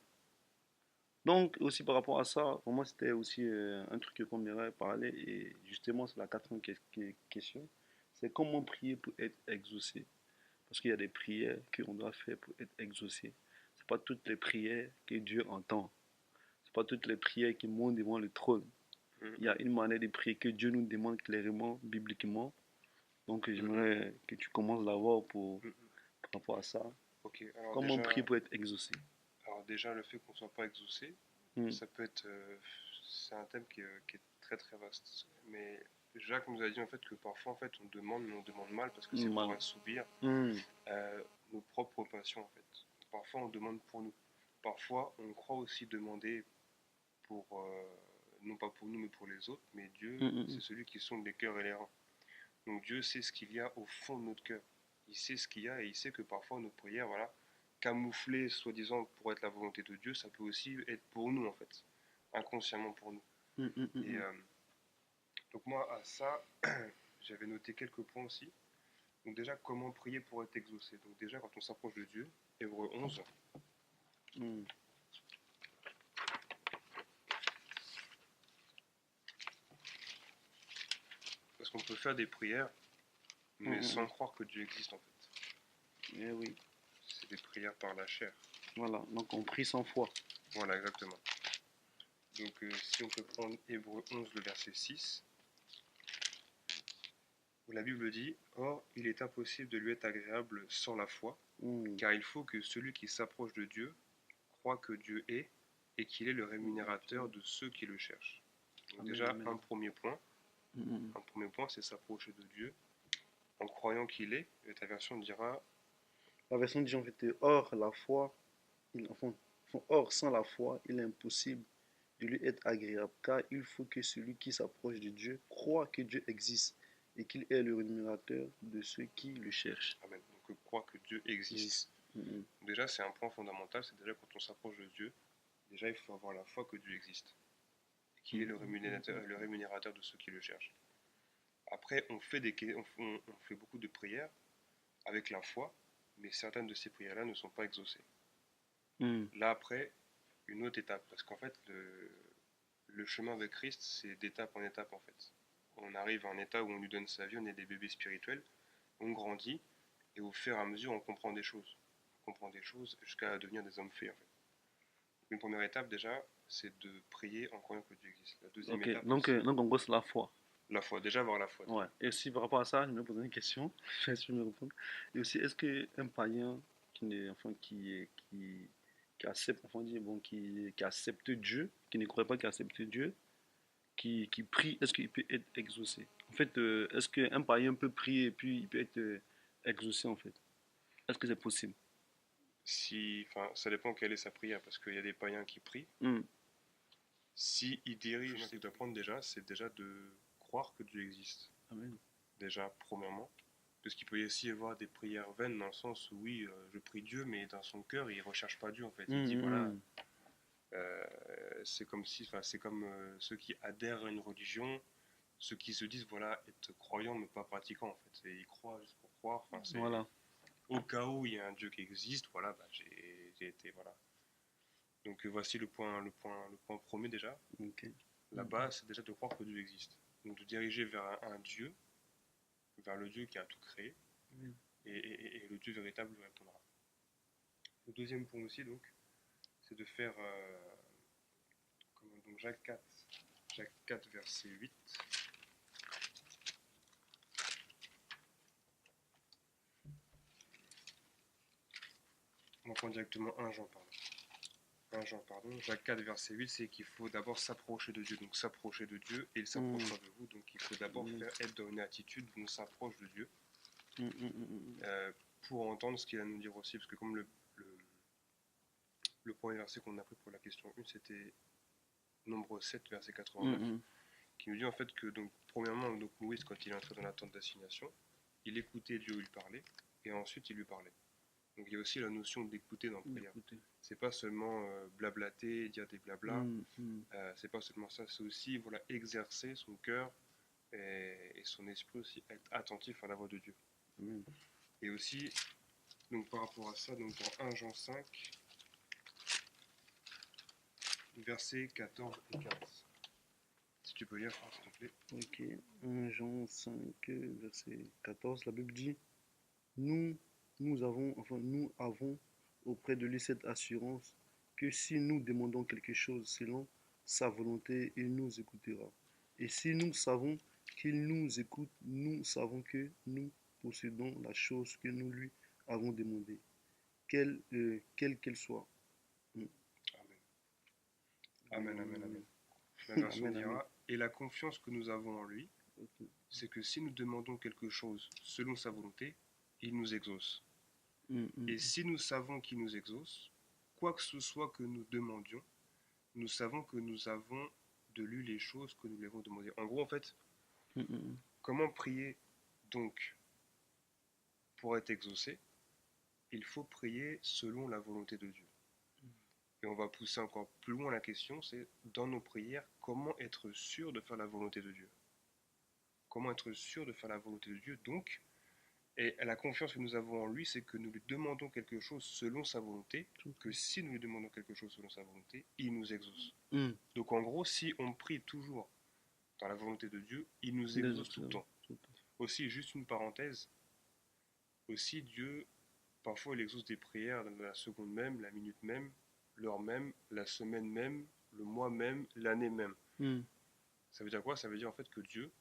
Donc, aussi par rapport à ça, pour moi, c'était aussi un truc qu'on aimerait parler. Et justement, c'est la quatrième question. C'est comment prier pour être exaucé. Parce qu'il y a des prières qu'on doit faire pour être exaucé. C'est pas toutes les prières que Dieu entend. C'est pas toutes les prières qui montent devant le trône. Il y a une manière de prier que Dieu nous demande clairement, bibliquement. Donc, j'aimerais que tu commences d'abord par rapport à ça. Ok, alors Comment prier pour être exaucé? déjà le fait qu'on ne soit pas exaucé, Hmm. ça peut être... c'est un thème qui est très très vaste. Mais Jacques nous a dit en fait que parfois en fait on demande, mais on demande mal parce que c'est pour Mal. assouvir Hmm. nos propres passions en fait. Parfois on demande pour nous. Parfois on croit aussi demander pour, non pas pour nous mais pour les autres, mais Dieu Hmm, hmm, c'est celui qui sonde les cœurs et les reins. Donc Dieu sait ce qu'il y a au fond de notre cœur. Il sait ce qu'il y a et il sait que parfois nos prières, voilà, camouflées soi-disant pour être la volonté de Dieu, ça peut aussi être pour nous en fait, inconsciemment pour nous. hmm, hmm, hmm, Et donc moi à ça, j'avais noté quelques points aussi. Donc déjà, comment prier pour être exaucé? Donc déjà, quand on s'approche de Dieu, Hébreux 11, hmm. parce qu'on peut faire des prières, mais sans croire que Dieu existe en fait. Eh oui, C'est des prières par la chair. voilà. Donc, on prie sans foi. Voilà, exactement. Donc si on peut prendre Hébreux 11, le verset 6, où la Bible dit: Or, il est impossible de lui être agréable sans la foi, Hmm. car il faut que celui qui s'approche de Dieu croit que Dieu est et qu'il est le rémunérateur de ceux qui le cherchent. Donc Amen, déjà, amen. un premier point. Hmm. Un premier point, c'est s'approcher de Dieu en croyant qu'il est. Et ta version dira: La version dit en fait, or, la foi, enfin, or, sans la foi, il est impossible de lui être agréable, car il faut que celui qui s'approche de Dieu croit que Dieu existe et qu'il est le rémunérateur de ceux qui le cherchent. Amen. Donc croire que Dieu existe. Mhm. Déjà, c'est un point fondamental, c'est déjà quand on s'approche de Dieu, déjà il faut avoir la foi que Dieu existe, et qu'il est le rémunérateur de ceux qui le cherchent. Après, on fait beaucoup de prières avec la foi, mais certaines de ces prières-là ne sont pas exaucées. Mhm. Là, après, une autre étape, parce qu'en fait, le chemin avec Christ, c'est d'étape en étape, en fait. On arrive à un état où on lui donne sa vie, on est des bébés spirituels, on grandit, et au fur et à mesure, on comprend des choses. On comprend des choses jusqu'à devenir des hommes faits, en fait. Une première étape, déjà, c'est de prier en croyant que Dieu existe. La deuxième Ok, étape, donc en gros, c'est la foi. la foi. Déjà, avoir la foi. Ouais. Et aussi par rapport à ça, je me posais une question. Je vais essayer de me répondre. Et aussi, est-ce qu'un païen qui, enfin, qui accepte, enfin, bon, qui accepte Dieu, qui ne croit pas, qui accepte Dieu, qui prie, est-ce qu'il peut être exaucé? En fait, est-ce qu'un païen peut prier et puis il peut être exaucé en fait? Est-ce que c'est possible? Si, enfin, ça dépend quelle est sa prière, parce qu'il y a des païens qui prient. Hmm. Si il dirige, le chemin qu'il doit prendre déjà, c'est déjà de croire que Dieu existe. Amen. Déjà, premièrement. Parce qu'il peut aussi y avoir des prières vaines dans le sens où, oui, je prie Dieu, mais dans son cœur, il ne recherche pas Dieu en fait. Il dit, voilà, Hmm. c'est comme si, enfin, c'est comme ceux qui adhèrent à une religion, ceux qui se disent, voilà, être croyants mais pas pratiquants en fait. Et ils croient juste pour croire. Enfin, c'est Voilà. au cas où il y a un Dieu qui existe, voilà, bah, j'ai été, voilà. Donc voici le point premier déjà. Ok. La base, c'est déjà de croire que Dieu existe. Donc de diriger vers un Dieu, vers le Dieu qui a tout créé, Hmm. et le Dieu véritable lui répondra. Le deuxième point aussi, donc, c'est de faire, donc Jacques 4, verset 8. On prend directement 1 Jean, pardon. 1 Jean, pardon. Jacques 4, verset 8, c'est qu'il faut d'abord s'approcher de Dieu. Donc s'approcher de Dieu, et il s'approchera de vous. Donc il faut d'abord être dans une attitude où on s'approche de Dieu, euh, pour entendre ce qu'il a à nous dire aussi. Parce que comme le premier verset qu'on a pris pour la question 1, c'était Nombre 7, verset 89, qui nous dit en fait que, donc, premièrement, donc, Moïse, quand il est entré dans la tente d'assignation, il écoutait Dieu lui parler, et ensuite il lui parlait. Donc il y a aussi la notion d'écouter dans la prière. C'est pas seulement blablater, dire des blablas, c'est pas seulement ça, c'est aussi voilà, exercer son cœur et son esprit aussi, être attentif à la voix de Dieu. Amen. Et aussi, donc par rapport à ça, donc dans 1 Jean 5, versets 14 et 15. Si tu peux lire, s'il te plaît. Ok. 1 Jean 5, verset 14, la Bible dit, nous, nous avons auprès de lui cette assurance que si nous demandons quelque chose selon sa volonté, il nous écoutera. Et si nous savons qu'il nous écoute, nous savons que nous possédons la chose que nous lui avons demandée, quelle qu'elle soit. Mm. Amen, amen, amen. La version Amen, amen. dira, et la confiance que nous avons en lui, Ok. c'est que si nous demandons quelque chose selon sa volonté, il nous exauce. Et si nous savons qu'il nous exauce, quoi que ce soit que nous demandions, nous savons que nous avons de lui les choses que nous lui avons demandées. En gros, en fait, comment prier donc pour être exaucé? Il faut prier selon la volonté de Dieu. Et on va pousser encore plus loin la question, c'est dans nos prières, comment être sûr de faire la volonté de Dieu? Comment être sûr de faire la volonté de Dieu? Donc, et la confiance que nous avons en lui, c'est que nous lui demandons quelque chose selon sa volonté, que si nous lui demandons quelque chose selon sa volonté, il nous exauce. Donc en gros, si on prie toujours dans la volonté de Dieu, il nous exauce tout le temps. Aussi, juste une parenthèse, aussi Dieu, parfois il exauce des prières dans la seconde même, la minute même, l'heure même, la semaine même, le mois même, l'année même. Ça veut dire quoi? Ça veut dire en fait que Dieu,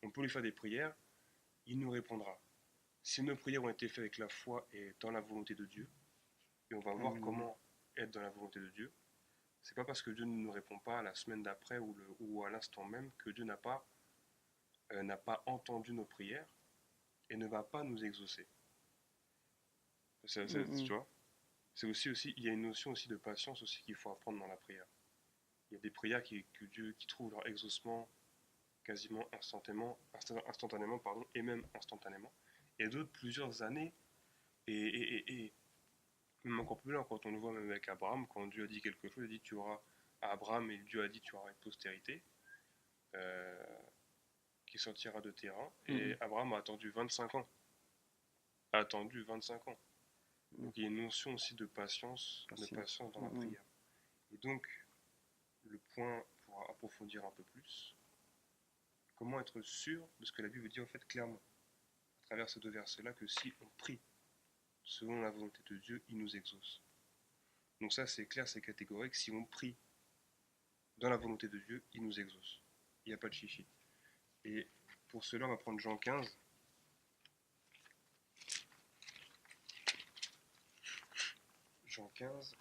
on peut lui faire des prières, il nous répondra. Si nos prières ont été faites avec la foi et dans la volonté de Dieu, et on va voir comment être dans la volonté de Dieu, c'est pas parce que Dieu ne nous répond pas la semaine d'après ou à l'instant même que Dieu n'a pas entendu nos prières et ne va pas nous exaucer. Tu vois? C'est aussi, il y a une notion aussi de patience aussi qu'il faut apprendre dans la prière. Il y a des prières qui trouvent leur exaucement quasiment instantanément pardon, et même instantanément. Et d'autres, plusieurs années, et même encore plus loin, quand on le voit même avec Abraham, quand Dieu a dit quelque chose, il a dit tu auras à Abraham, et Dieu a dit tu auras une postérité euh, qui sortira de tes reins. Et Mhm. Abraham a attendu 25 ans. A attendu 25 ans. Mhm. Donc il y a une notion aussi de Patience. patience dans la Mhm. prière. Et donc, le point pour approfondir un peu plus, comment être sûr de ce que la Bible dit en fait clairement, à travers ces deux versets-là, que si on prie selon la volonté de Dieu, il nous exauce. Donc ça, c'est clair, c'est catégorique. Si on prie dans la volonté de Dieu, il nous exauce. Il n'y a pas de chichi. Et pour cela, on va prendre Jean 15. Jean 15,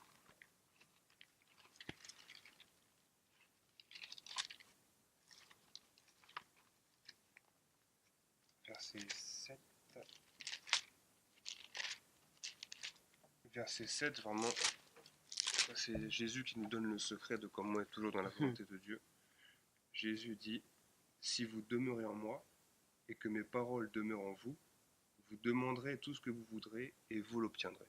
verset 7. Verset 7, vraiment, c'est Jésus qui nous donne le secret de comment être toujours dans la Mhm. volonté de Dieu. Jésus dit, si vous demeurez en moi et que mes paroles demeurent en vous, vous demanderez tout ce que vous voudrez et vous l'obtiendrez.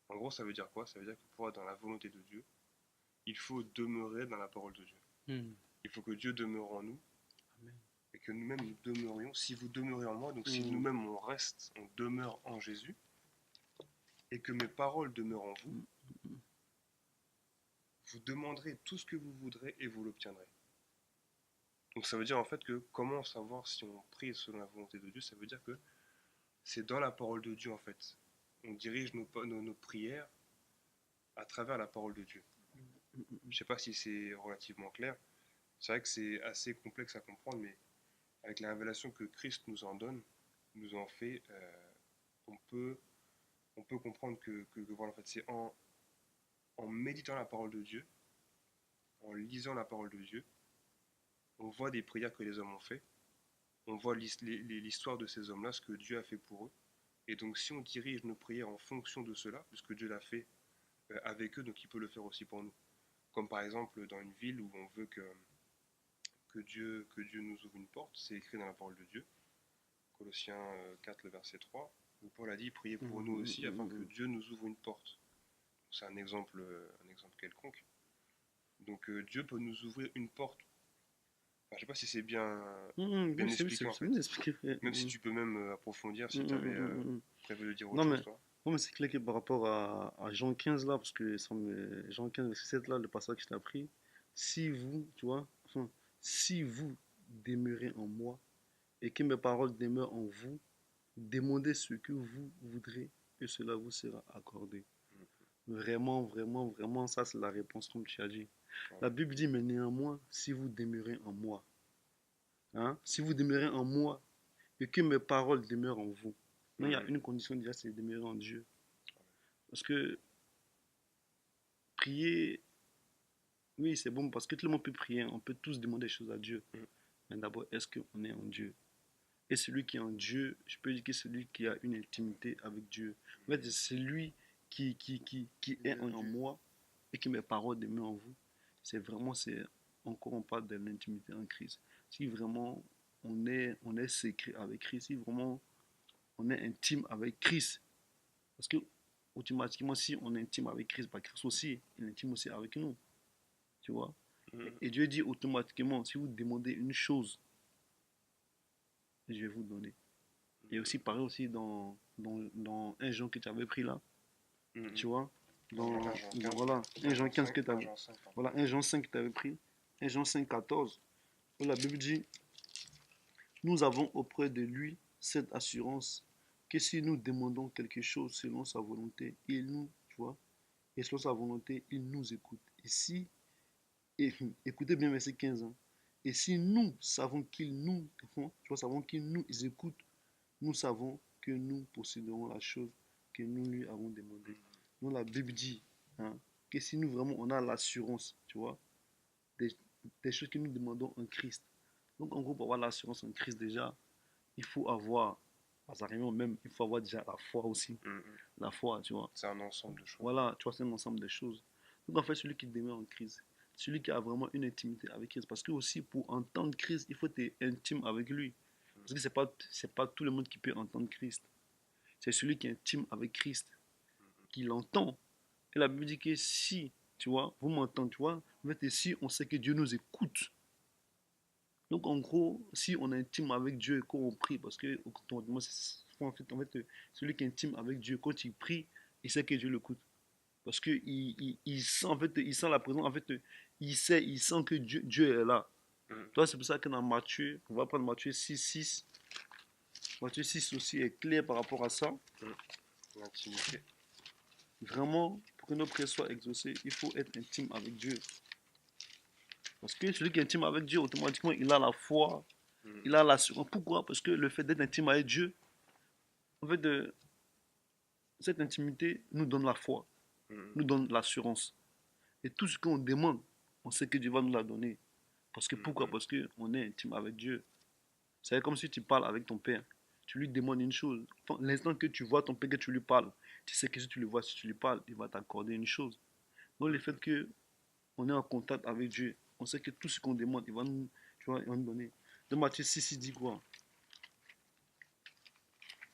En gros, ça veut dire quoi? Ça veut dire que pour être dans la volonté de Dieu, il faut demeurer dans la parole de Dieu. Mhm. Il faut que Dieu demeure en nous Amen. et que nous-mêmes nous demeurions. Si vous demeurez en moi, donc si Mhm. nous-mêmes on reste, on demeure en Jésus et que mes paroles demeurent en vous, Mhm. vous demanderez tout ce que vous voudrez et vous l'obtiendrez. Donc ça veut dire en fait que comment savoir si on prie selon la volonté de Dieu? Ça veut dire que c'est dans la parole de Dieu en fait. On dirige nos prières à travers la parole de Dieu. Je ne sais pas si c'est relativement clair. C'est vrai que c'est assez complexe à comprendre, mais avec la révélation que Christ nous en donne, nous en fait, on, peut, on peut comprendre que voilà, en fait, c'est en méditant la parole de Dieu, en lisant la parole de Dieu, on voit des prières que les hommes ont fait, on voit l'histoire de ces hommes-là, ce que Dieu a fait pour eux. Et donc si on dirige nos prières en fonction de cela, puisque Dieu l'a fait avec eux, donc il peut le faire aussi pour nous. Comme par exemple dans une ville où on veut que Dieu nous ouvre une porte, c'est écrit dans la parole de Dieu. Colossiens 4, le verset 3, où Paul a dit priez pour nous aussi afin que Mhm. Dieu nous ouvre une porte. C'est un exemple quelconque. Donc Dieu peut nous ouvrir une porte. Enfin, je ne sais pas si c'est Mhm. bien Oui, expliqué en c'est bien fait. expliqué, frère. Même si tu peux même approfondir si tu avais Mhm. prévu de dire autre Non, chose, toi. mais c'est clair que par rapport à Jean 15 là, parce que Jean 15, verset 7 là, le passage que je t'ai appris, si vous, tu vois, enfin, si vous demeurez en moi et que mes paroles demeurent en vous, demandez ce que vous voudrez et cela vous sera accordé. Vraiment, vraiment, vraiment, ça c'est la réponse comme tu as dit. La Voilà. Bible dit, mais néanmoins, si vous demeurez en moi, hein, si vous demeurez en moi et que mes paroles demeurent en vous, non, il y a Mhm. une condition déjà, c'est de demeurer en Dieu. Parce que prier, oui, c'est bon parce que tout le monde peut prier, on peut tous demander des choses à Dieu. Mhm. Mais d'abord, est-ce qu'on est en Dieu? Et celui qui est en Dieu, je peux dire que c'est celui qui a une intimité avec Dieu. En fait, c'est lui qui est en Dieu. moi et que mes paroles demeurent en vous. C'est vraiment, c'est encore on parle de l'intimité en Christ. Si vraiment on est secret avec Christ, si vraiment on est intime avec Christ, parce que automatiquement, si on est intime avec Christ, bah, Christ aussi, il est intime aussi avec nous. Tu vois? Mhm. Et Dieu dit automatiquement, si vous demandez une chose, je vais vous donner. Et aussi pareil aussi dans 1 Jean que tu avais pris là, Mhm. tu vois, Jean 15, voilà, 1 1 Jean Jean 15 5, que tu 1 avais, Jean 5, pardon. voilà, 1 Jean 5 que tu avais pris, 1 Jean 5, 14, où la Bible dit, nous avons auprès de lui cette assurance que si nous demandons quelque chose selon sa volonté, il nous, tu vois, et selon sa volonté, il nous écoute. Et si, et, écoutez bien verset 15, hein, et si nous savons qu'il nous, tu vois, savons qu'il nous écoute, nous savons que nous posséderons la chose que nous lui avons demandé. Donc la Bible dit hein, que si nous vraiment on a l'assurance, tu vois, des, des choses que nous demandons en Christ. Donc en gros, pour avoir l'assurance en Christ déjà, il faut avoir, même, il faut avoir déjà la foi aussi. Mhm. La foi, tu vois. C'est un ensemble de choses. Voilà, tu vois, c'est un ensemble de choses. Donc en fait, celui qui demeure en Christ, celui qui a vraiment une intimité avec Christ. Parce que aussi, pour entendre Christ, il faut être intime avec lui. Parce que c'est pas tout le monde qui peut entendre Christ. C'est celui qui est intime avec Christ, qui l'entend. Et la Bible dit que si, tu vois, vous m'entendez, tu vois, en fait, si on sait que Dieu nous écoute. Donc en gros, si on est intime avec Dieu et qu'on prie, parce que moi, en fait, celui qui est intime avec Dieu, quand il prie, il sait que Dieu l'écoute. Parce que il sent, en fait, il sent la présence, en fait, il sent que Dieu est là. Mhm. Tu vois, c'est pour ça que dans Matthieu, on va prendre Matthieu 6:6. Matthieu 6 aussi est clair par rapport à ça. L'intimité. Vraiment, pour que nos prières soient exaucées, il faut être intime avec Dieu. Parce que celui qui est intime avec Dieu, automatiquement, il a la foi, Mhm. il a l'assurance. Pourquoi? Parce que le fait d'être intime avec Dieu, en fait, cette intimité nous donne la foi, Mhm. nous donne l'assurance. Et tout ce qu'on demande, on sait que Dieu va nous la donner. Parce que pourquoi? Mhm. Parce qu'on est intime avec Dieu. C'est comme si tu parles avec ton père. Tu lui demandes une chose. L'instant que tu vois ton père, que tu lui parles, tu sais que si tu le vois, si tu lui parles, il va t'accorder une chose. Donc le fait que on est en contact avec Dieu, on sait que tout ce qu'on demande, il va nous, tu vois, il va nous donner. Dans Matthieu 6, il dit quoi?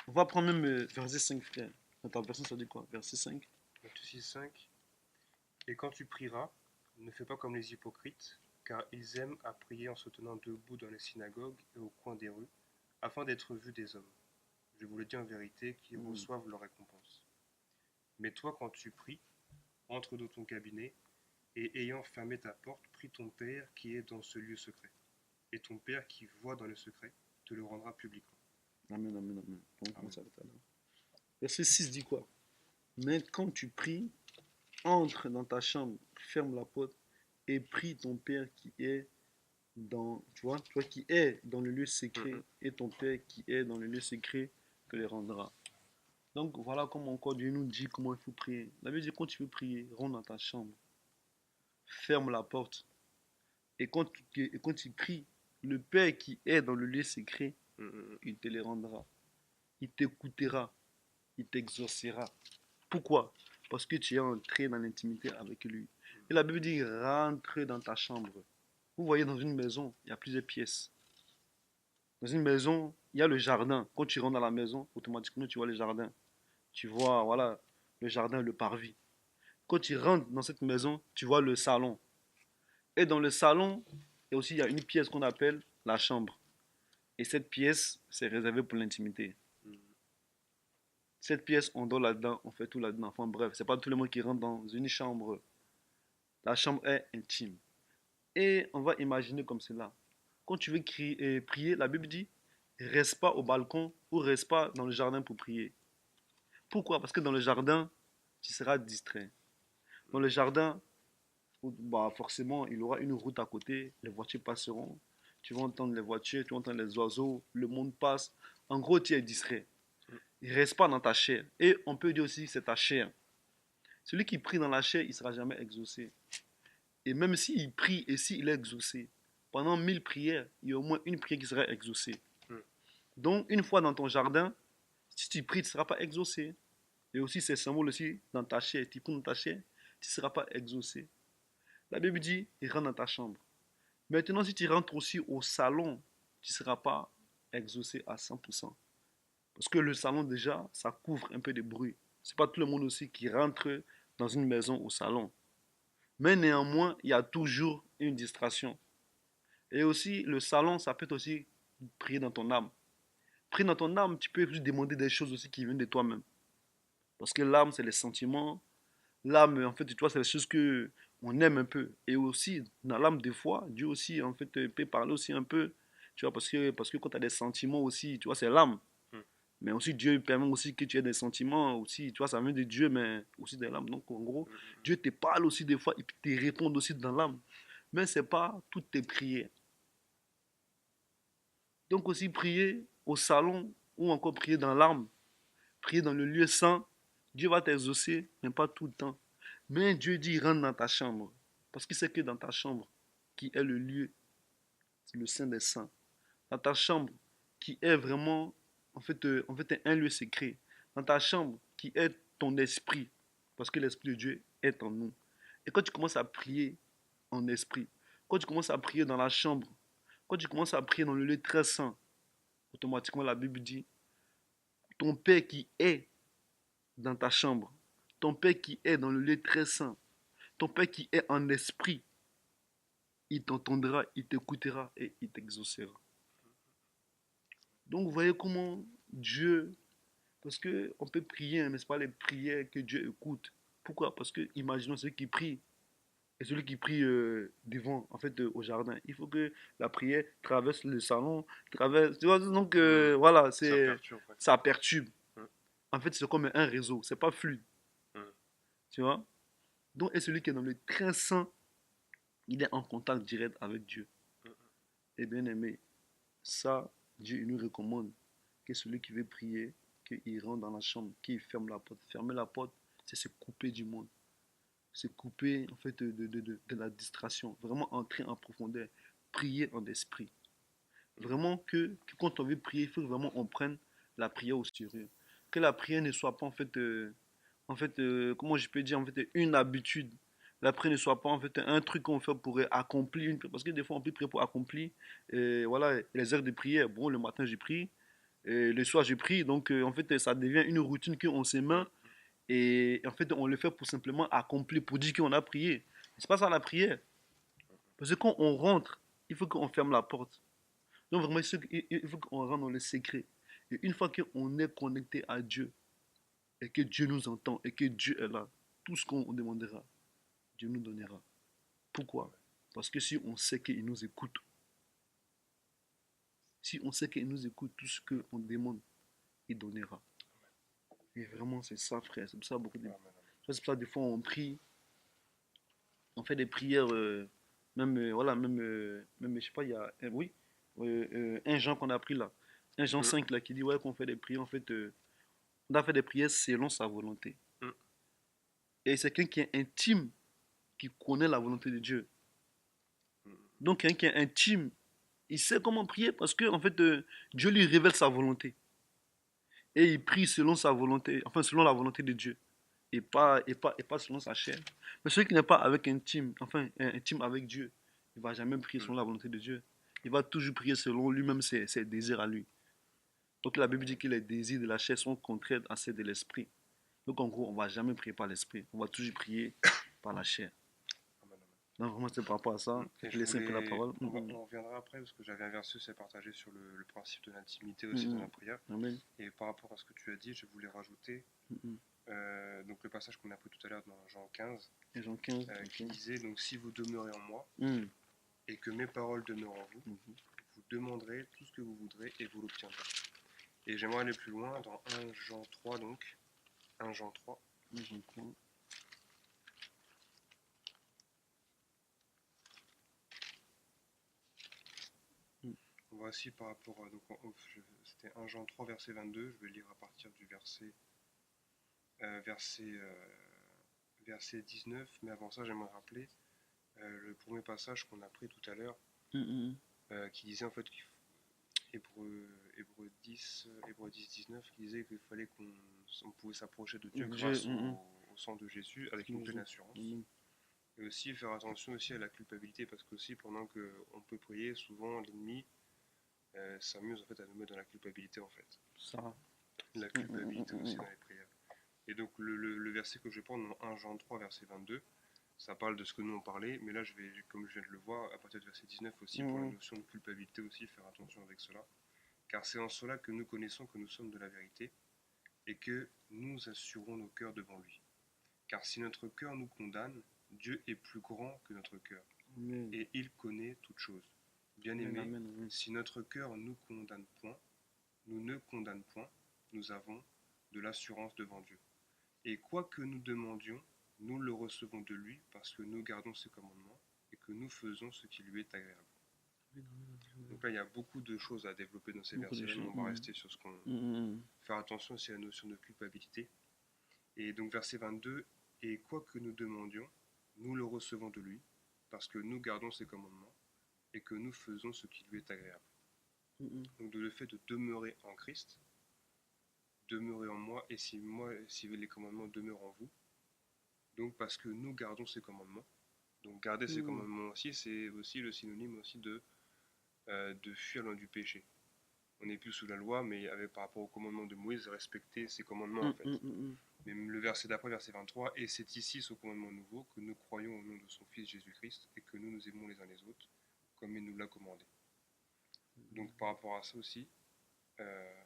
On va prendre même verset 5, frère. Dans ta version, ça dit quoi? Verset 5. Matthieu 6:5. Et quand tu prieras, ne fais pas comme les hypocrites, car ils aiment à prier en se tenant debout dans les synagogues et au coin des rues, afin d'être vus des hommes. Je vous le dis en vérité, qu'ils Mm. reçoivent leur récompense. Mais toi, quand tu pries, entre dans ton cabinet, et ayant fermé ta porte, prie ton Père qui est dans ce lieu secret. Et ton Père qui voit dans le secret te le rendra publiquement. Amen, amen, amen. On Amen. commence avec ça là. Verset 6 dit quoi? Mais quand tu pries, entre dans ta chambre, ferme la porte et prie ton Père qui est dans, tu vois, qui est dans le lieu secret, Mhm. et ton Père qui est dans le lieu secret te les rendra. Donc voilà comment encore Dieu nous dit comment il faut prier. La Bible dit quand tu veux prier, rentre dans ta chambre, ferme la porte, et quand tu pries, le Père qui est dans le lieu secret, Mhm. il te les rendra. Il t'écoutera, il t'exaucera. Pourquoi? Parce que tu es entré dans l'intimité avec lui. Et la Bible dit rentre dans ta chambre. Vous voyez, dans une maison, il y a plusieurs pièces. Dans une maison, il y a le jardin. Quand tu rentres dans la maison, automatiquement, tu vois le jardin. Tu vois, voilà, le jardin, le parvis. Quand tu rentres dans cette maison, tu vois le salon. Et dans le salon, et aussi, il y a une pièce qu'on appelle la chambre. Et cette pièce, c'est réservé pour l'intimité. Mhm. Cette pièce, on dort là-dedans, on fait tout là-dedans. Enfin bref, c'est pas tout le monde qui rentre dans une chambre. La chambre est intime. Et on va imaginer comme cela. Quand tu veux prier, la Bible dit, reste pas au balcon ou reste pas dans le jardin pour prier. Pourquoi? Parce que dans le jardin, tu seras distrait. Dans le jardin, bah forcément, il y aura une route à côté, les voitures passeront, tu vas entendre les voitures, tu vas entendre les oiseaux, le monde passe. En gros, tu es distrait. Il ne reste pas dans ta chair. Et on peut dire aussi que c'est ta chair. Celui qui prie dans la chair, il ne sera jamais exaucé. Et même s'il prie et s'il est exaucé, pendant 1000 prières, il y a au moins une prière qui sera exaucée. Mhm. Donc, une fois dans ton jardin, si tu pries, tu ne seras pas exaucé. Et aussi, c'est symbole aussi dans ta chair. Tu pries dans ta chair, tu ne seras pas exaucé. La Bible dit, il rentre dans ta chambre. Maintenant, si tu rentres aussi au salon, tu ne seras pas exaucé à 100%. Parce que le salon, déjà, ça couvre un peu de bruit. C'est pas tout le monde aussi qui rentre dans une maison au salon. Mais néanmoins, il y a toujours une distraction. Et aussi, le salon, ça peut aussi prier dans ton âme. Prier dans ton âme, tu peux aussi demander des choses aussi qui viennent de toi-même. Parce que l'âme, c'est les sentiments. L'âme, en fait, tu vois, c'est les choses que on aime un peu. Et aussi, dans l'âme, des fois, Dieu aussi, en fait, peut parler aussi un peu. Tu vois, parce que quand tu as des sentiments aussi, tu vois, c'est l'âme. Mhm. Mais aussi, Dieu permet aussi que tu aies des sentiments aussi. Tu vois, ça vient de Dieu, mais aussi de l'âme. Donc, en gros, Mhm. Dieu te parle aussi des fois et puis te répond aussi dans l'âme. Mais ce n'est pas toutes tes prières. Donc, aussi, prier au salon ou encore prier dans l'âme, prier dans le lieu saint, Dieu va t'exaucer, mais pas tout le temps. Mais Dieu dit, rentre dans ta chambre. Parce qu'il sait que dans ta chambre, qui est le lieu, c'est le Saint des Saints. Dans ta chambre, qui est vraiment, en fait, un lieu secret. Dans ta chambre, qui est ton esprit. Parce que l'Esprit de Dieu est en nous. Et quand tu commences à prier en esprit, quand tu commences à prier dans la chambre, quand tu commences à prier dans le lieu très saint, automatiquement la Bible dit, ton Père qui est dans ta chambre, ton Père qui est dans le lieu très saint, ton Père qui est en esprit, il t'entendra, il t'écoutera et il t'exaucera. Donc vous voyez comment Dieu, parce que on peut prier, hein, mais ce n'est pas les prières que Dieu écoute. Pourquoi? Parce que imaginons celui qui prie et celui qui prie devant, en fait, au jardin. Il faut que la prière traverse le salon, traverse. Tu vois, donc voilà, Ça perturbe, ouais. ça perturbe. Mm. En fait, c'est comme un réseau, c'est pas fluide. Mm. Tu vois? Donc, et celui qui est dans le très saint, il est en contact direct avec Dieu. Mm. Et bien aimé, ça, Dieu il nous recommande que celui qui veut prier, qu'il rentre dans la chambre, qu'il ferme la porte. Fermer la porte, c'est se couper du monde. Se couper en fait de la distraction. Vraiment entrer en profondeur. Prier en esprit. Vraiment que quand on veut prier, il faut vraiment on prenne la prière au sérieux. Que la prière ne soit pas en fait comment je peux dire, en fait, une habitude. La prière ne soit pas en fait un truc qu'on fait pour accomplir une prière. Parce que des fois on peut prier pour accomplir voilà, les heures de prière. Bon, le matin je prie, le soir je prie. Donc en fait ça devient une routine qu'on se met et en fait on le fait pour simplement accomplir, pour dire qu'on a prié. C'est pas ça la prière. Parce que quand on rentre, il faut qu'on ferme la porte. Donc vraiment, il faut qu'on rentre dans le secret. Et une fois qu'on est connecté à Dieu, et que Dieu nous entend, et que Dieu est là, tout ce qu'on demandera, Dieu nous donnera. Pourquoi? Parce que si on sait qu'il nous écoute, si on sait qu'il nous écoute, tout ce qu'on demande, il donnera. Et vraiment, c'est ça, frère. C'est pour ça beaucoup de... Amen, amen. C'est pour ça, des fois, on prie, on fait des prières, même, voilà, même, je sais pas, il y a, oui, un Jean qu'on a pris là, un Jean Mm. 5 là, qui dit, ouais, qu'on fait des prières, en fait, on a fait des prières selon sa volonté. Mm. Et c'est quelqu'un qui est intime, qui connaît la volonté de Dieu. Mm. Donc, quelqu'un qui est intime, il sait comment prier parce que, en fait, Dieu lui révèle sa volonté. Et il prie selon sa volonté, enfin, selon la volonté de Dieu. Et pas selon sa chair. Mais celui qui n'est pas avec intime, enfin, intime avec Dieu, il ne va jamais prier selon la volonté de Dieu. Il va toujours prier selon lui-même ses désirs à lui. Donc, la Bible dit que les désirs de la chair sont contraires à ceux de l'esprit. Donc en gros, on ne va jamais prier par l'esprit, on va toujours prier par la chair. Amen, amen. Donc vraiment, c'est par rapport à ça. Et Je laisse un peu la parole. on reviendra après parce que j'avais un verset aussi à partager sur le principe de l'intimité aussi dans la prière. Amen. Et par rapport à ce que tu as dit, je voulais rajouter donc le passage qu'on a pris tout à l'heure dans Jean 15, Et Jean 15. qui disait donc si vous demeurez en moi Mhm. et que mes paroles demeurent en vous, Mhm. vous demanderez tout ce que vous voudrez et vous l'obtiendrez. Et j'aimerais aller plus loin dans 1 Jean 3 donc 1 Jean 3. Jean 3. Voici par rapport à c'était 1 Jean 3 verset 22, je vais lire à partir du verset 19, mais avant ça j'aimerais rappeler le premier passage qu'on a pris tout à l'heure Mhm. qui disait en fait Hébreu 10, 19 qui disait qu'il fallait qu'on pouvait s'approcher de Dieu grâce au sang de Jésus avec une pleine assurance. Et aussi faire attention aussi à la culpabilité parce que aussi pendant qu'on peut prier, souvent l'ennemi s'amuse en fait à nous mettre dans la culpabilité en fait. Ça. La culpabilité aussi dans les prières. Et donc le verset que je vais prendre dans 1 Jean 3 verset 22, ça parle de ce que nous on parlait, mais là je vais, comme je viens de le voir, à partir du verset 19 aussi pour la notion de culpabilité aussi, faire attention avec cela. Car c'est en cela que nous connaissons que nous sommes de la vérité et que nous assurons nos cœurs devant lui. Car si notre cœur nous condamne, Dieu est plus grand que notre cœur et il connaît toutes choses. Bien aimé, si notre cœur nous condamne point, nous ne condamne point, nous avons de l'assurance devant Dieu. Et quoi que nous demandions, nous le recevons de lui parce que nous gardons ses commandements et que nous faisons ce qui lui est agréable. Donc là, il y a beaucoup de choses à développer dans ces versets-là, mais on va rester sur ce qu'on... Faire attention aussi à la notion de culpabilité. Et donc verset 22, et quoi que nous demandions, nous le recevons de lui parce que nous gardons ses commandements et que nous faisons ce qui lui est agréable. Donc le fait de demeurer en Christ, demeurer en moi, et si les commandements demeurent en vous, Donc parce que nous gardons ses commandements. Donc garder ses Hmm. commandements aussi, c'est aussi le synonyme aussi de fuir loin du péché. On n'est plus sous la loi, mais par rapport au commandement de Moïse, respecter ses commandements en Hmm, fait. hmm, hmm, hmm. Mais le verset d'après, verset 23, et c'est ici ce commandement nouveau que nous croyons au nom de son Fils Jésus-Christ et que nous nous aimons les uns les autres comme il nous l'a commandé. Donc par rapport à ça aussi, euh,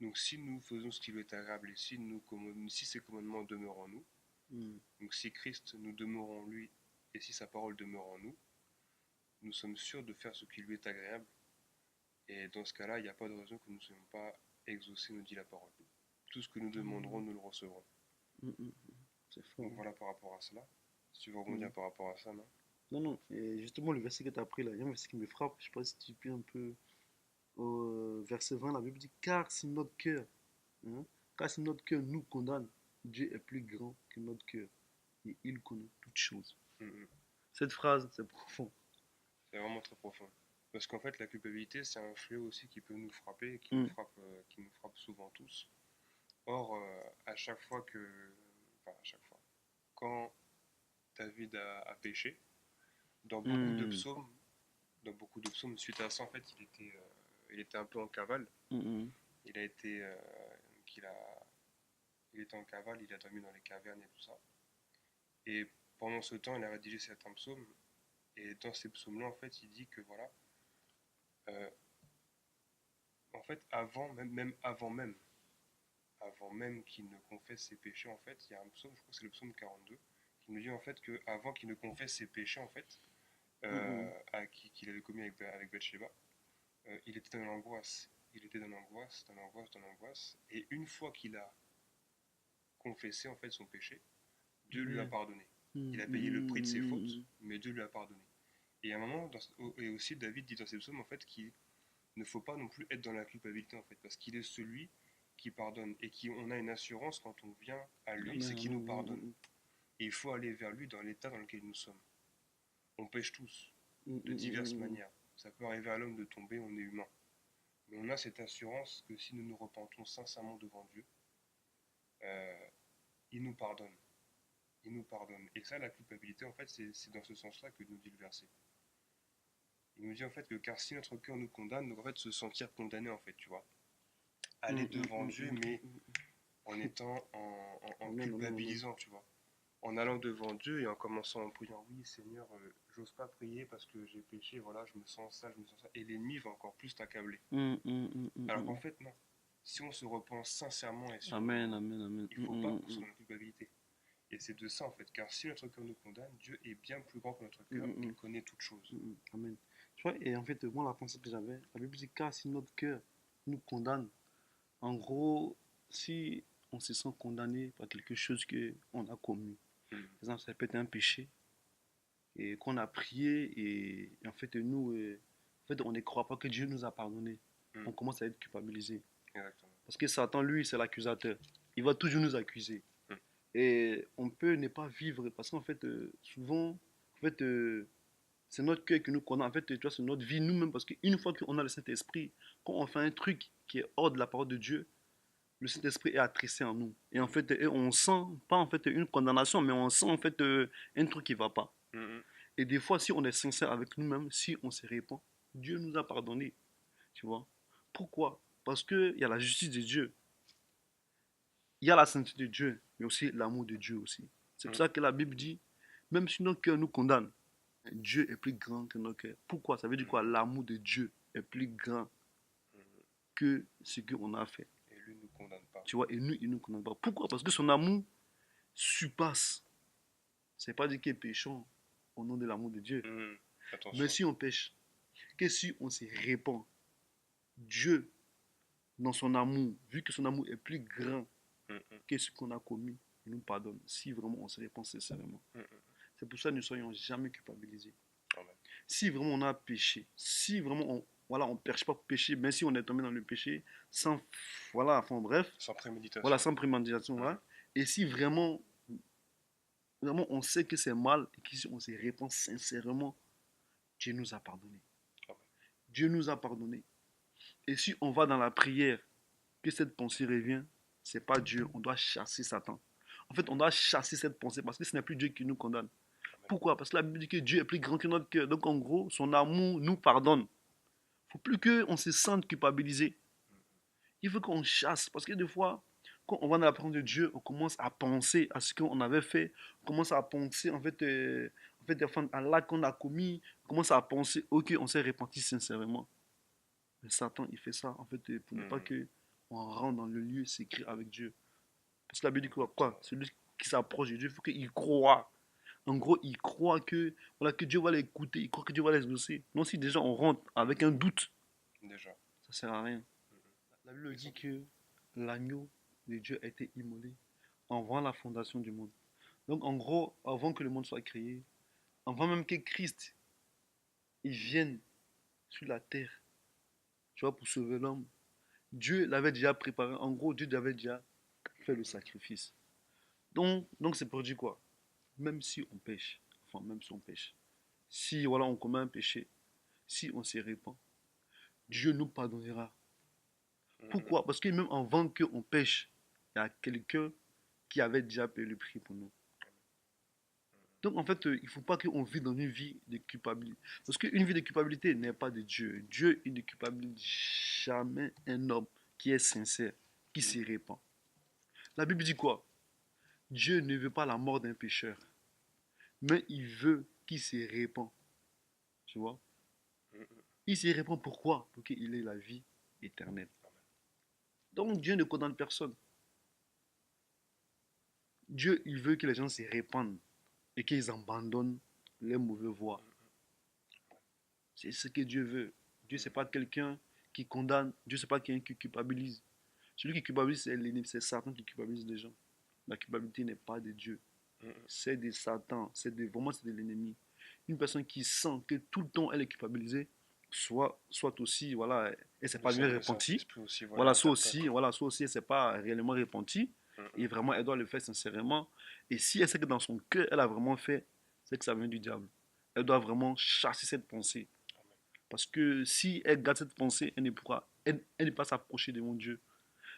donc si nous faisons ce qui lui est agréable et si ses commandements demeurent en nous, Hmm. donc si Christ nous demeure en lui et si sa parole demeure en nous, nous sommes sûrs de faire ce qui lui est agréable. Et dans ce cas-là, il n'y a pas de raison que nous ne soyons pas exaucés, nous dit la parole. Tout ce que nous demanderons, nous le recevrons. Hmm, hmm. C'est fort. Donc voilà par rapport à cela. Si tu veux Hmm. rebondir par rapport à ça, non? Non, non. Et justement, le verset que tu as pris là, il y a un verset qui me frappe. Je sais pas si tu peux un peu. Au verset 20, la Bible dit, car si notre cœur, hein, car si notre cœur nous condamne, Dieu est plus grand que notre cœur et il connaît toutes choses. Mhm. Cette phrase, c'est profond. C'est vraiment très profond. Parce qu'en fait, la culpabilité, c'est un fléau aussi qui peut nous frapper, Hmm. qui nous frappe souvent tous. Or, à chaque fois que, enfin à chaque fois, quand David a péché, dans beaucoup de Hmm. psaumes, suite à ça, en fait, il était un peu en cavale. Hmm, hmm. Il a été, donc il était en cavale, il a dormi dans les cavernes et tout ça. Et pendant ce temps, il a rédigé certains psaumes. Et dans ces psaumes-là, en fait, il dit que voilà, euh, en fait, avant même qu'il ne confesse ses péchés, en fait, il y a un psaume, je crois que c'est le psaume 42, qui nous dit en fait que avant qu'il ne confesse ses péchés, en fait, Hmm, hmm. qu'il avait commis avec Bathsheba, il était dans l'angoisse. Il était dans l'angoisse, dans l'angoisse, dans l'angoisse. Et une fois qu'il a confessé en fait son péché, Dieu lui a Ouais. pardonné. Hmm, Il a hmm, payé le prix de ses hmm, fautes, hmm, mais Dieu lui a pardonné. Et à un moment, et aussi David dit dans ses psaumes en fait qu'il ne faut pas non plus être dans la culpabilité en fait, parce qu'il est celui qui pardonne et qui on a une assurance quand on vient à hmm. lui, c'est Amen, qu'il nous amen. pardonne. Hmm, Et il faut aller vers lui dans l'état dans lequel nous sommes. On pêche tous, hmm, de hmm, hmm, diverses hmm, hmm. manières. Ça peut arriver à l'homme de tomber, on est humain. Mais on a cette assurance que si nous nous repentons sincèrement devant Dieu, euh, il nous pardonne. Il nous pardonne. Et ça, la culpabilité, en fait, c'est dans ce sens-là que nous dit le verset. Il nous dit en fait que car si notre cœur nous condamne, donc en fait se sentir condamné, en fait, tu vois. Hmm, Aller hmm, devant hmm, Dieu, hmm, mais hmm. en étant en Amen, amen, amen. culpabilisant, tu vois. En allant devant Dieu et en commençant en priant, oui Seigneur, j'ose pas prier parce que j'ai péché, voilà, je me sens ça, je me sens ça. Et l'ennemi va encore plus t'accabler. Hmm, hmm, hmm, hmm, Alors hmm. qu'en fait, non. Si on se repent sincèrement et si Amen, amen, amen. il ne Hmm, faut pas hmm, qu'on hmm, soit dans la culpabilité. Et c'est de ça en fait, car si notre cœur nous condamne, Dieu est bien plus grand que notre hmm, cœur, hmm, il hmm, connaît toutes choses. hmm. Amen. Tu vois, et en fait, moi, la pensée que j'avais, la Bible dit, car si notre cœur nous condamne, en gros, si on se sent condamné par quelque chose qu'on a commis, Mm, par exemple, ça peut être un péché, et qu'on a prié, et en fait, nous, en fait, on ne croit pas que Dieu nous a pardonné. mm, On commence à être culpabilisé. exactement. Parce que Satan, lui, c'est l'accusateur. Il va toujours nous accuser. Mm, Et on peut ne pas vivre, parce qu'en fait, souvent, en fait, c'est notre cœur qui nous condamne. En fait, tu vois, c'est notre vie nous-mêmes. Parce qu'une fois qu'on a le Saint-Esprit, quand on fait un truc qui est hors de la parole de Dieu, le Saint-Esprit est attristé en nous. Et en fait, on sent, pas en fait une condamnation, mais on sent en fait un truc qui ne va pas. mm, mm, Et des fois, si on est sincère avec nous-mêmes, si on se répand, Dieu nous a pardonné. Tu vois? Pourquoi? Parce qu'il y a la justice de Dieu, il y a la sainteté de Dieu, mais aussi l'amour de Dieu aussi. C'est pour mm, ça que la Bible dit, même si nos cœurs nous condamnent, Dieu est plus grand que nos cœurs. Pourquoi? Ça veut dire quoi? mm, L'amour de Dieu est plus grand mm. que ce qu'on a fait. Et lui ne nous condamne pas. Tu vois? Et nous, il ne nous condamne pas. Pourquoi? Parce que son amour surpasse. C'est pas dire que péchons au nom de l'amour de Dieu. Mm, Mais attention. si on pêche, que si on se répand, Dieu, dans son amour, vu que son amour est plus grand Mm, mm, que ce qu'on a commis, il nous pardonne. Si vraiment on se répand sincèrement. mm, mm. C'est pour ça que nous ne soyons jamais culpabilisés. Amen. Si vraiment on a péché, si vraiment voilà, on ne perche pas pour pécher, même si on est tombé dans le péché, sans, voilà, enfin bref, Sans voilà, préméditation. sans préméditation, Mm, voilà. Et si vraiment, vraiment on sait que c'est mal et qu'on se répand sincèrement, Dieu nous a pardonné. amen. Dieu nous a pardonné. Et si on va dans la prière, que cette pensée revient, c'est pas Dieu, on doit chasser Satan. En fait, on doit chasser cette pensée parce que ce n'est plus Dieu qui nous condamne. Pourquoi? Parce que la Bible dit que Dieu est plus grand que notre cœur. Donc, en gros, son amour nous pardonne. Il ne faut plus qu'on se sente culpabilisé. Il faut qu'on chasse. Parce que des fois, quand on va dans la présence de Dieu, on commence à penser à ce qu'on avait fait. On commence à penser, des fois, à l'acte qu'on a commis. On commence à penser, ok, on s'est repenti sincèrement. Mais Satan, il fait ça, en fait, pour ne pas que on rentre dans le lieu secret avec Dieu. Parce que la Bible dit quoi? Celui qui s'approche de Dieu, il faut qu'il croit. En gros, il croit que, voilà, que Dieu va l'écouter, il croit que Dieu va l'exaucer. Non, si déjà on rentre avec un doute, Déjà. ça sert à rien. La Bible dit que l'agneau de Dieu a été immolé avant la fondation du monde. Donc, en gros, avant que le monde soit créé, avant même que Christ il vienne sur la terre, tu vois, pour sauver l'homme, Dieu l'avait déjà préparé. En gros, Dieu avait déjà fait le sacrifice. Donc c'est pour dire quoi? Même si on pêche, enfin, même si on pêche, si voilà, on commet un péché, si on se répand, Dieu nous pardonnera. Pourquoi? Parce que même avant qu'on pêche, il y a quelqu'un qui avait déjà payé le prix pour nous. Donc en fait, il ne faut pas qu'on vive dans une vie de culpabilité. Parce qu'une vie de culpabilité n'est pas de Dieu. Dieu, il ne culpabilise jamais un homme qui est sincère, qui se répand. La Bible dit quoi? Dieu ne veut pas la mort d'un pécheur, mais il veut qu'il se répand. Tu vois? Il se répand pourquoi? Pour qu'il ait la vie éternelle. Donc Dieu ne condamne personne. Dieu, il veut que les gens se répandent et qu'ils abandonnent les mauvaises voies. C'est ce que Dieu veut. Dieu, c'est pas quelqu'un qui condamne. Dieu, c'est pas quelqu'un qui culpabilise. Celui qui culpabilise, c'est l'ennemi, c'est Satan qui culpabilise les gens. La culpabilité n'est pas de Dieu. C'est de Satan. Vraiment, c'est de l'ennemi. Une personne qui sent que tout le temps elle est culpabilisée, soit aussi, voilà, elle s'est pas bien repentie. Voilà, soit aussi, elle s'est pas réellement repentie. Et vraiment, elle doit le faire sincèrement. Et si elle sait que dans son cœur, elle a vraiment fait, c'est que ça vient du diable. Elle doit vraiment chasser cette pensée. Parce que si elle garde cette pensée, elle ne peut pas s'approcher de mon Dieu.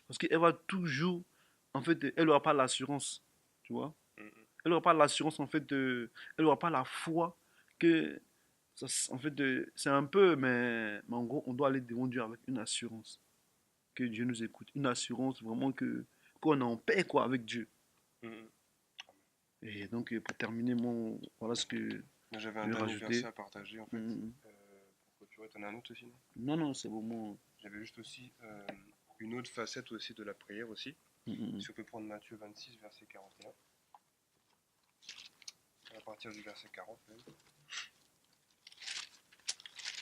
Parce qu'elle va toujours, en fait, elle n'aura pas l'assurance, tu vois. Elle n'aura pas l'assurance, en fait, elle n'aura pas la foi que, en fait, c'est un peu, mais en gros, on doit aller devant Dieu avec une assurance que Dieu nous écoute. Une assurance vraiment qu'on est en paix, quoi, avec Dieu. Et donc, pour terminer, voilà ce que J'avais je un vais dernier rajouter. verset à partager en fait. Pour clôturer, t'en as un autre aussi, non? Non, non, c'est vraiment. J'avais juste aussi une autre facette aussi de la prière aussi. Si on peut prendre Matthieu 26, verset 41. À partir du verset 40 même.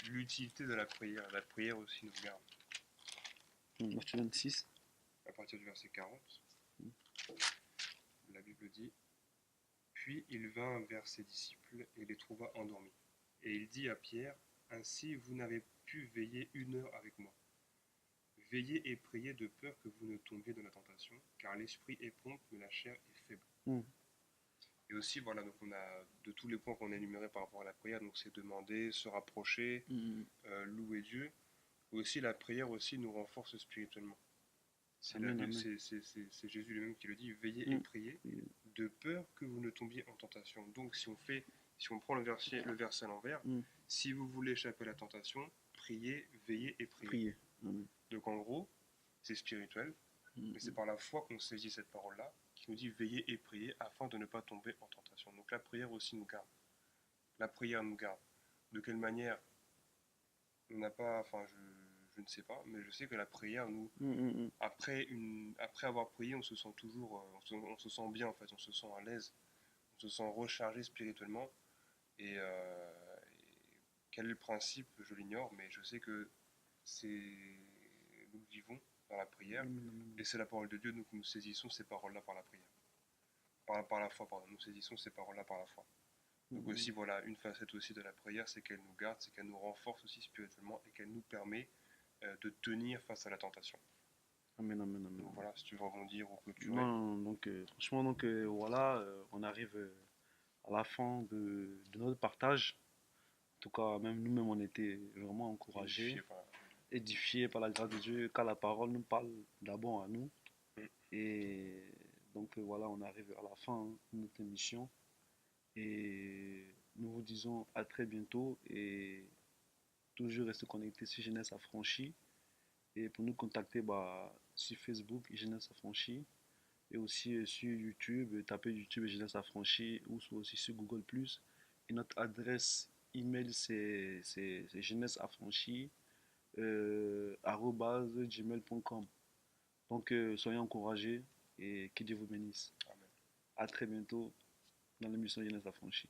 L'utilité de la prière aussi nous garde. Matthieu 26. À partir du verset 40, la Bible dit: Puis il vint vers ses disciples et les trouva endormis. Et il dit à Pierre: Ainsi vous n'avez pu veiller 1 heure avec moi. Veillez et priez de peur que vous ne tombiez dans la tentation, car l'esprit est prompt, mais la chair est faible. Et aussi, voilà, donc on a de tous les points qu'on a énumérés par rapport à la prière, donc c'est demander, se rapprocher, louer Dieu. Aussi, la prière aussi nous renforce spirituellement. C'est Jésus lui-même qui le dit: veillez et priez de peur que vous ne tombiez en tentation. Donc si on prend le verset à l'envers, si vous voulez échapper à la tentation, priez, veillez et priez. Donc en gros, c'est spirituel, mais c'est par la foi qu'on saisit cette parole-là, qui nous dit veillez et priez afin de ne pas tomber en tentation. Donc la prière aussi nous garde. La prière nous garde. De quelle manière? On n'a pas, enfin je ne sais pas, mais je sais que la prière nous, après avoir prié, on se sent toujours, on se sent bien en fait, on se sent à l'aise, on se sent rechargé spirituellement. Et quel est le principe? Je l'ignore, mais je sais que nous vivons dans la prière, et c'est la parole de Dieu, donc nous saisissons ces paroles-là par la prière. Par la foi, pardon, nous saisissons ces paroles-là par la foi. Donc aussi, voilà, une facette aussi de la prière, c'est qu'elle nous garde, c'est qu'elle nous renforce aussi spirituellement, et qu'elle nous permet de tenir face à la tentation. Amen. Donc voilà, si tu veux rebondir ou clôturer. Non, donc franchement, voilà, on arrive à la fin de notre partage. En tout cas, même nous-mêmes, on était vraiment encouragés, édifiés par la grâce de Dieu, car la parole nous parle d'abord à nous. Et Donc voilà, on arrive à la fin de notre émission et nous vous disons à très bientôt et toujours rester connecté sur Jeunesse Affranchie. Et pour nous contacter bah, sur Facebook, Jeunesse Affranchie, et aussi sur YouTube, tapez YouTube Jeunesse Affranchie, ou aussi sur Google+. Et notre adresse email, c'est jeunesse-affranchie, @gmail.com. Donc, soyez encouragés et que Dieu vous bénisse. Amen. À très bientôt dans l'émission Jeunesse Affranchie.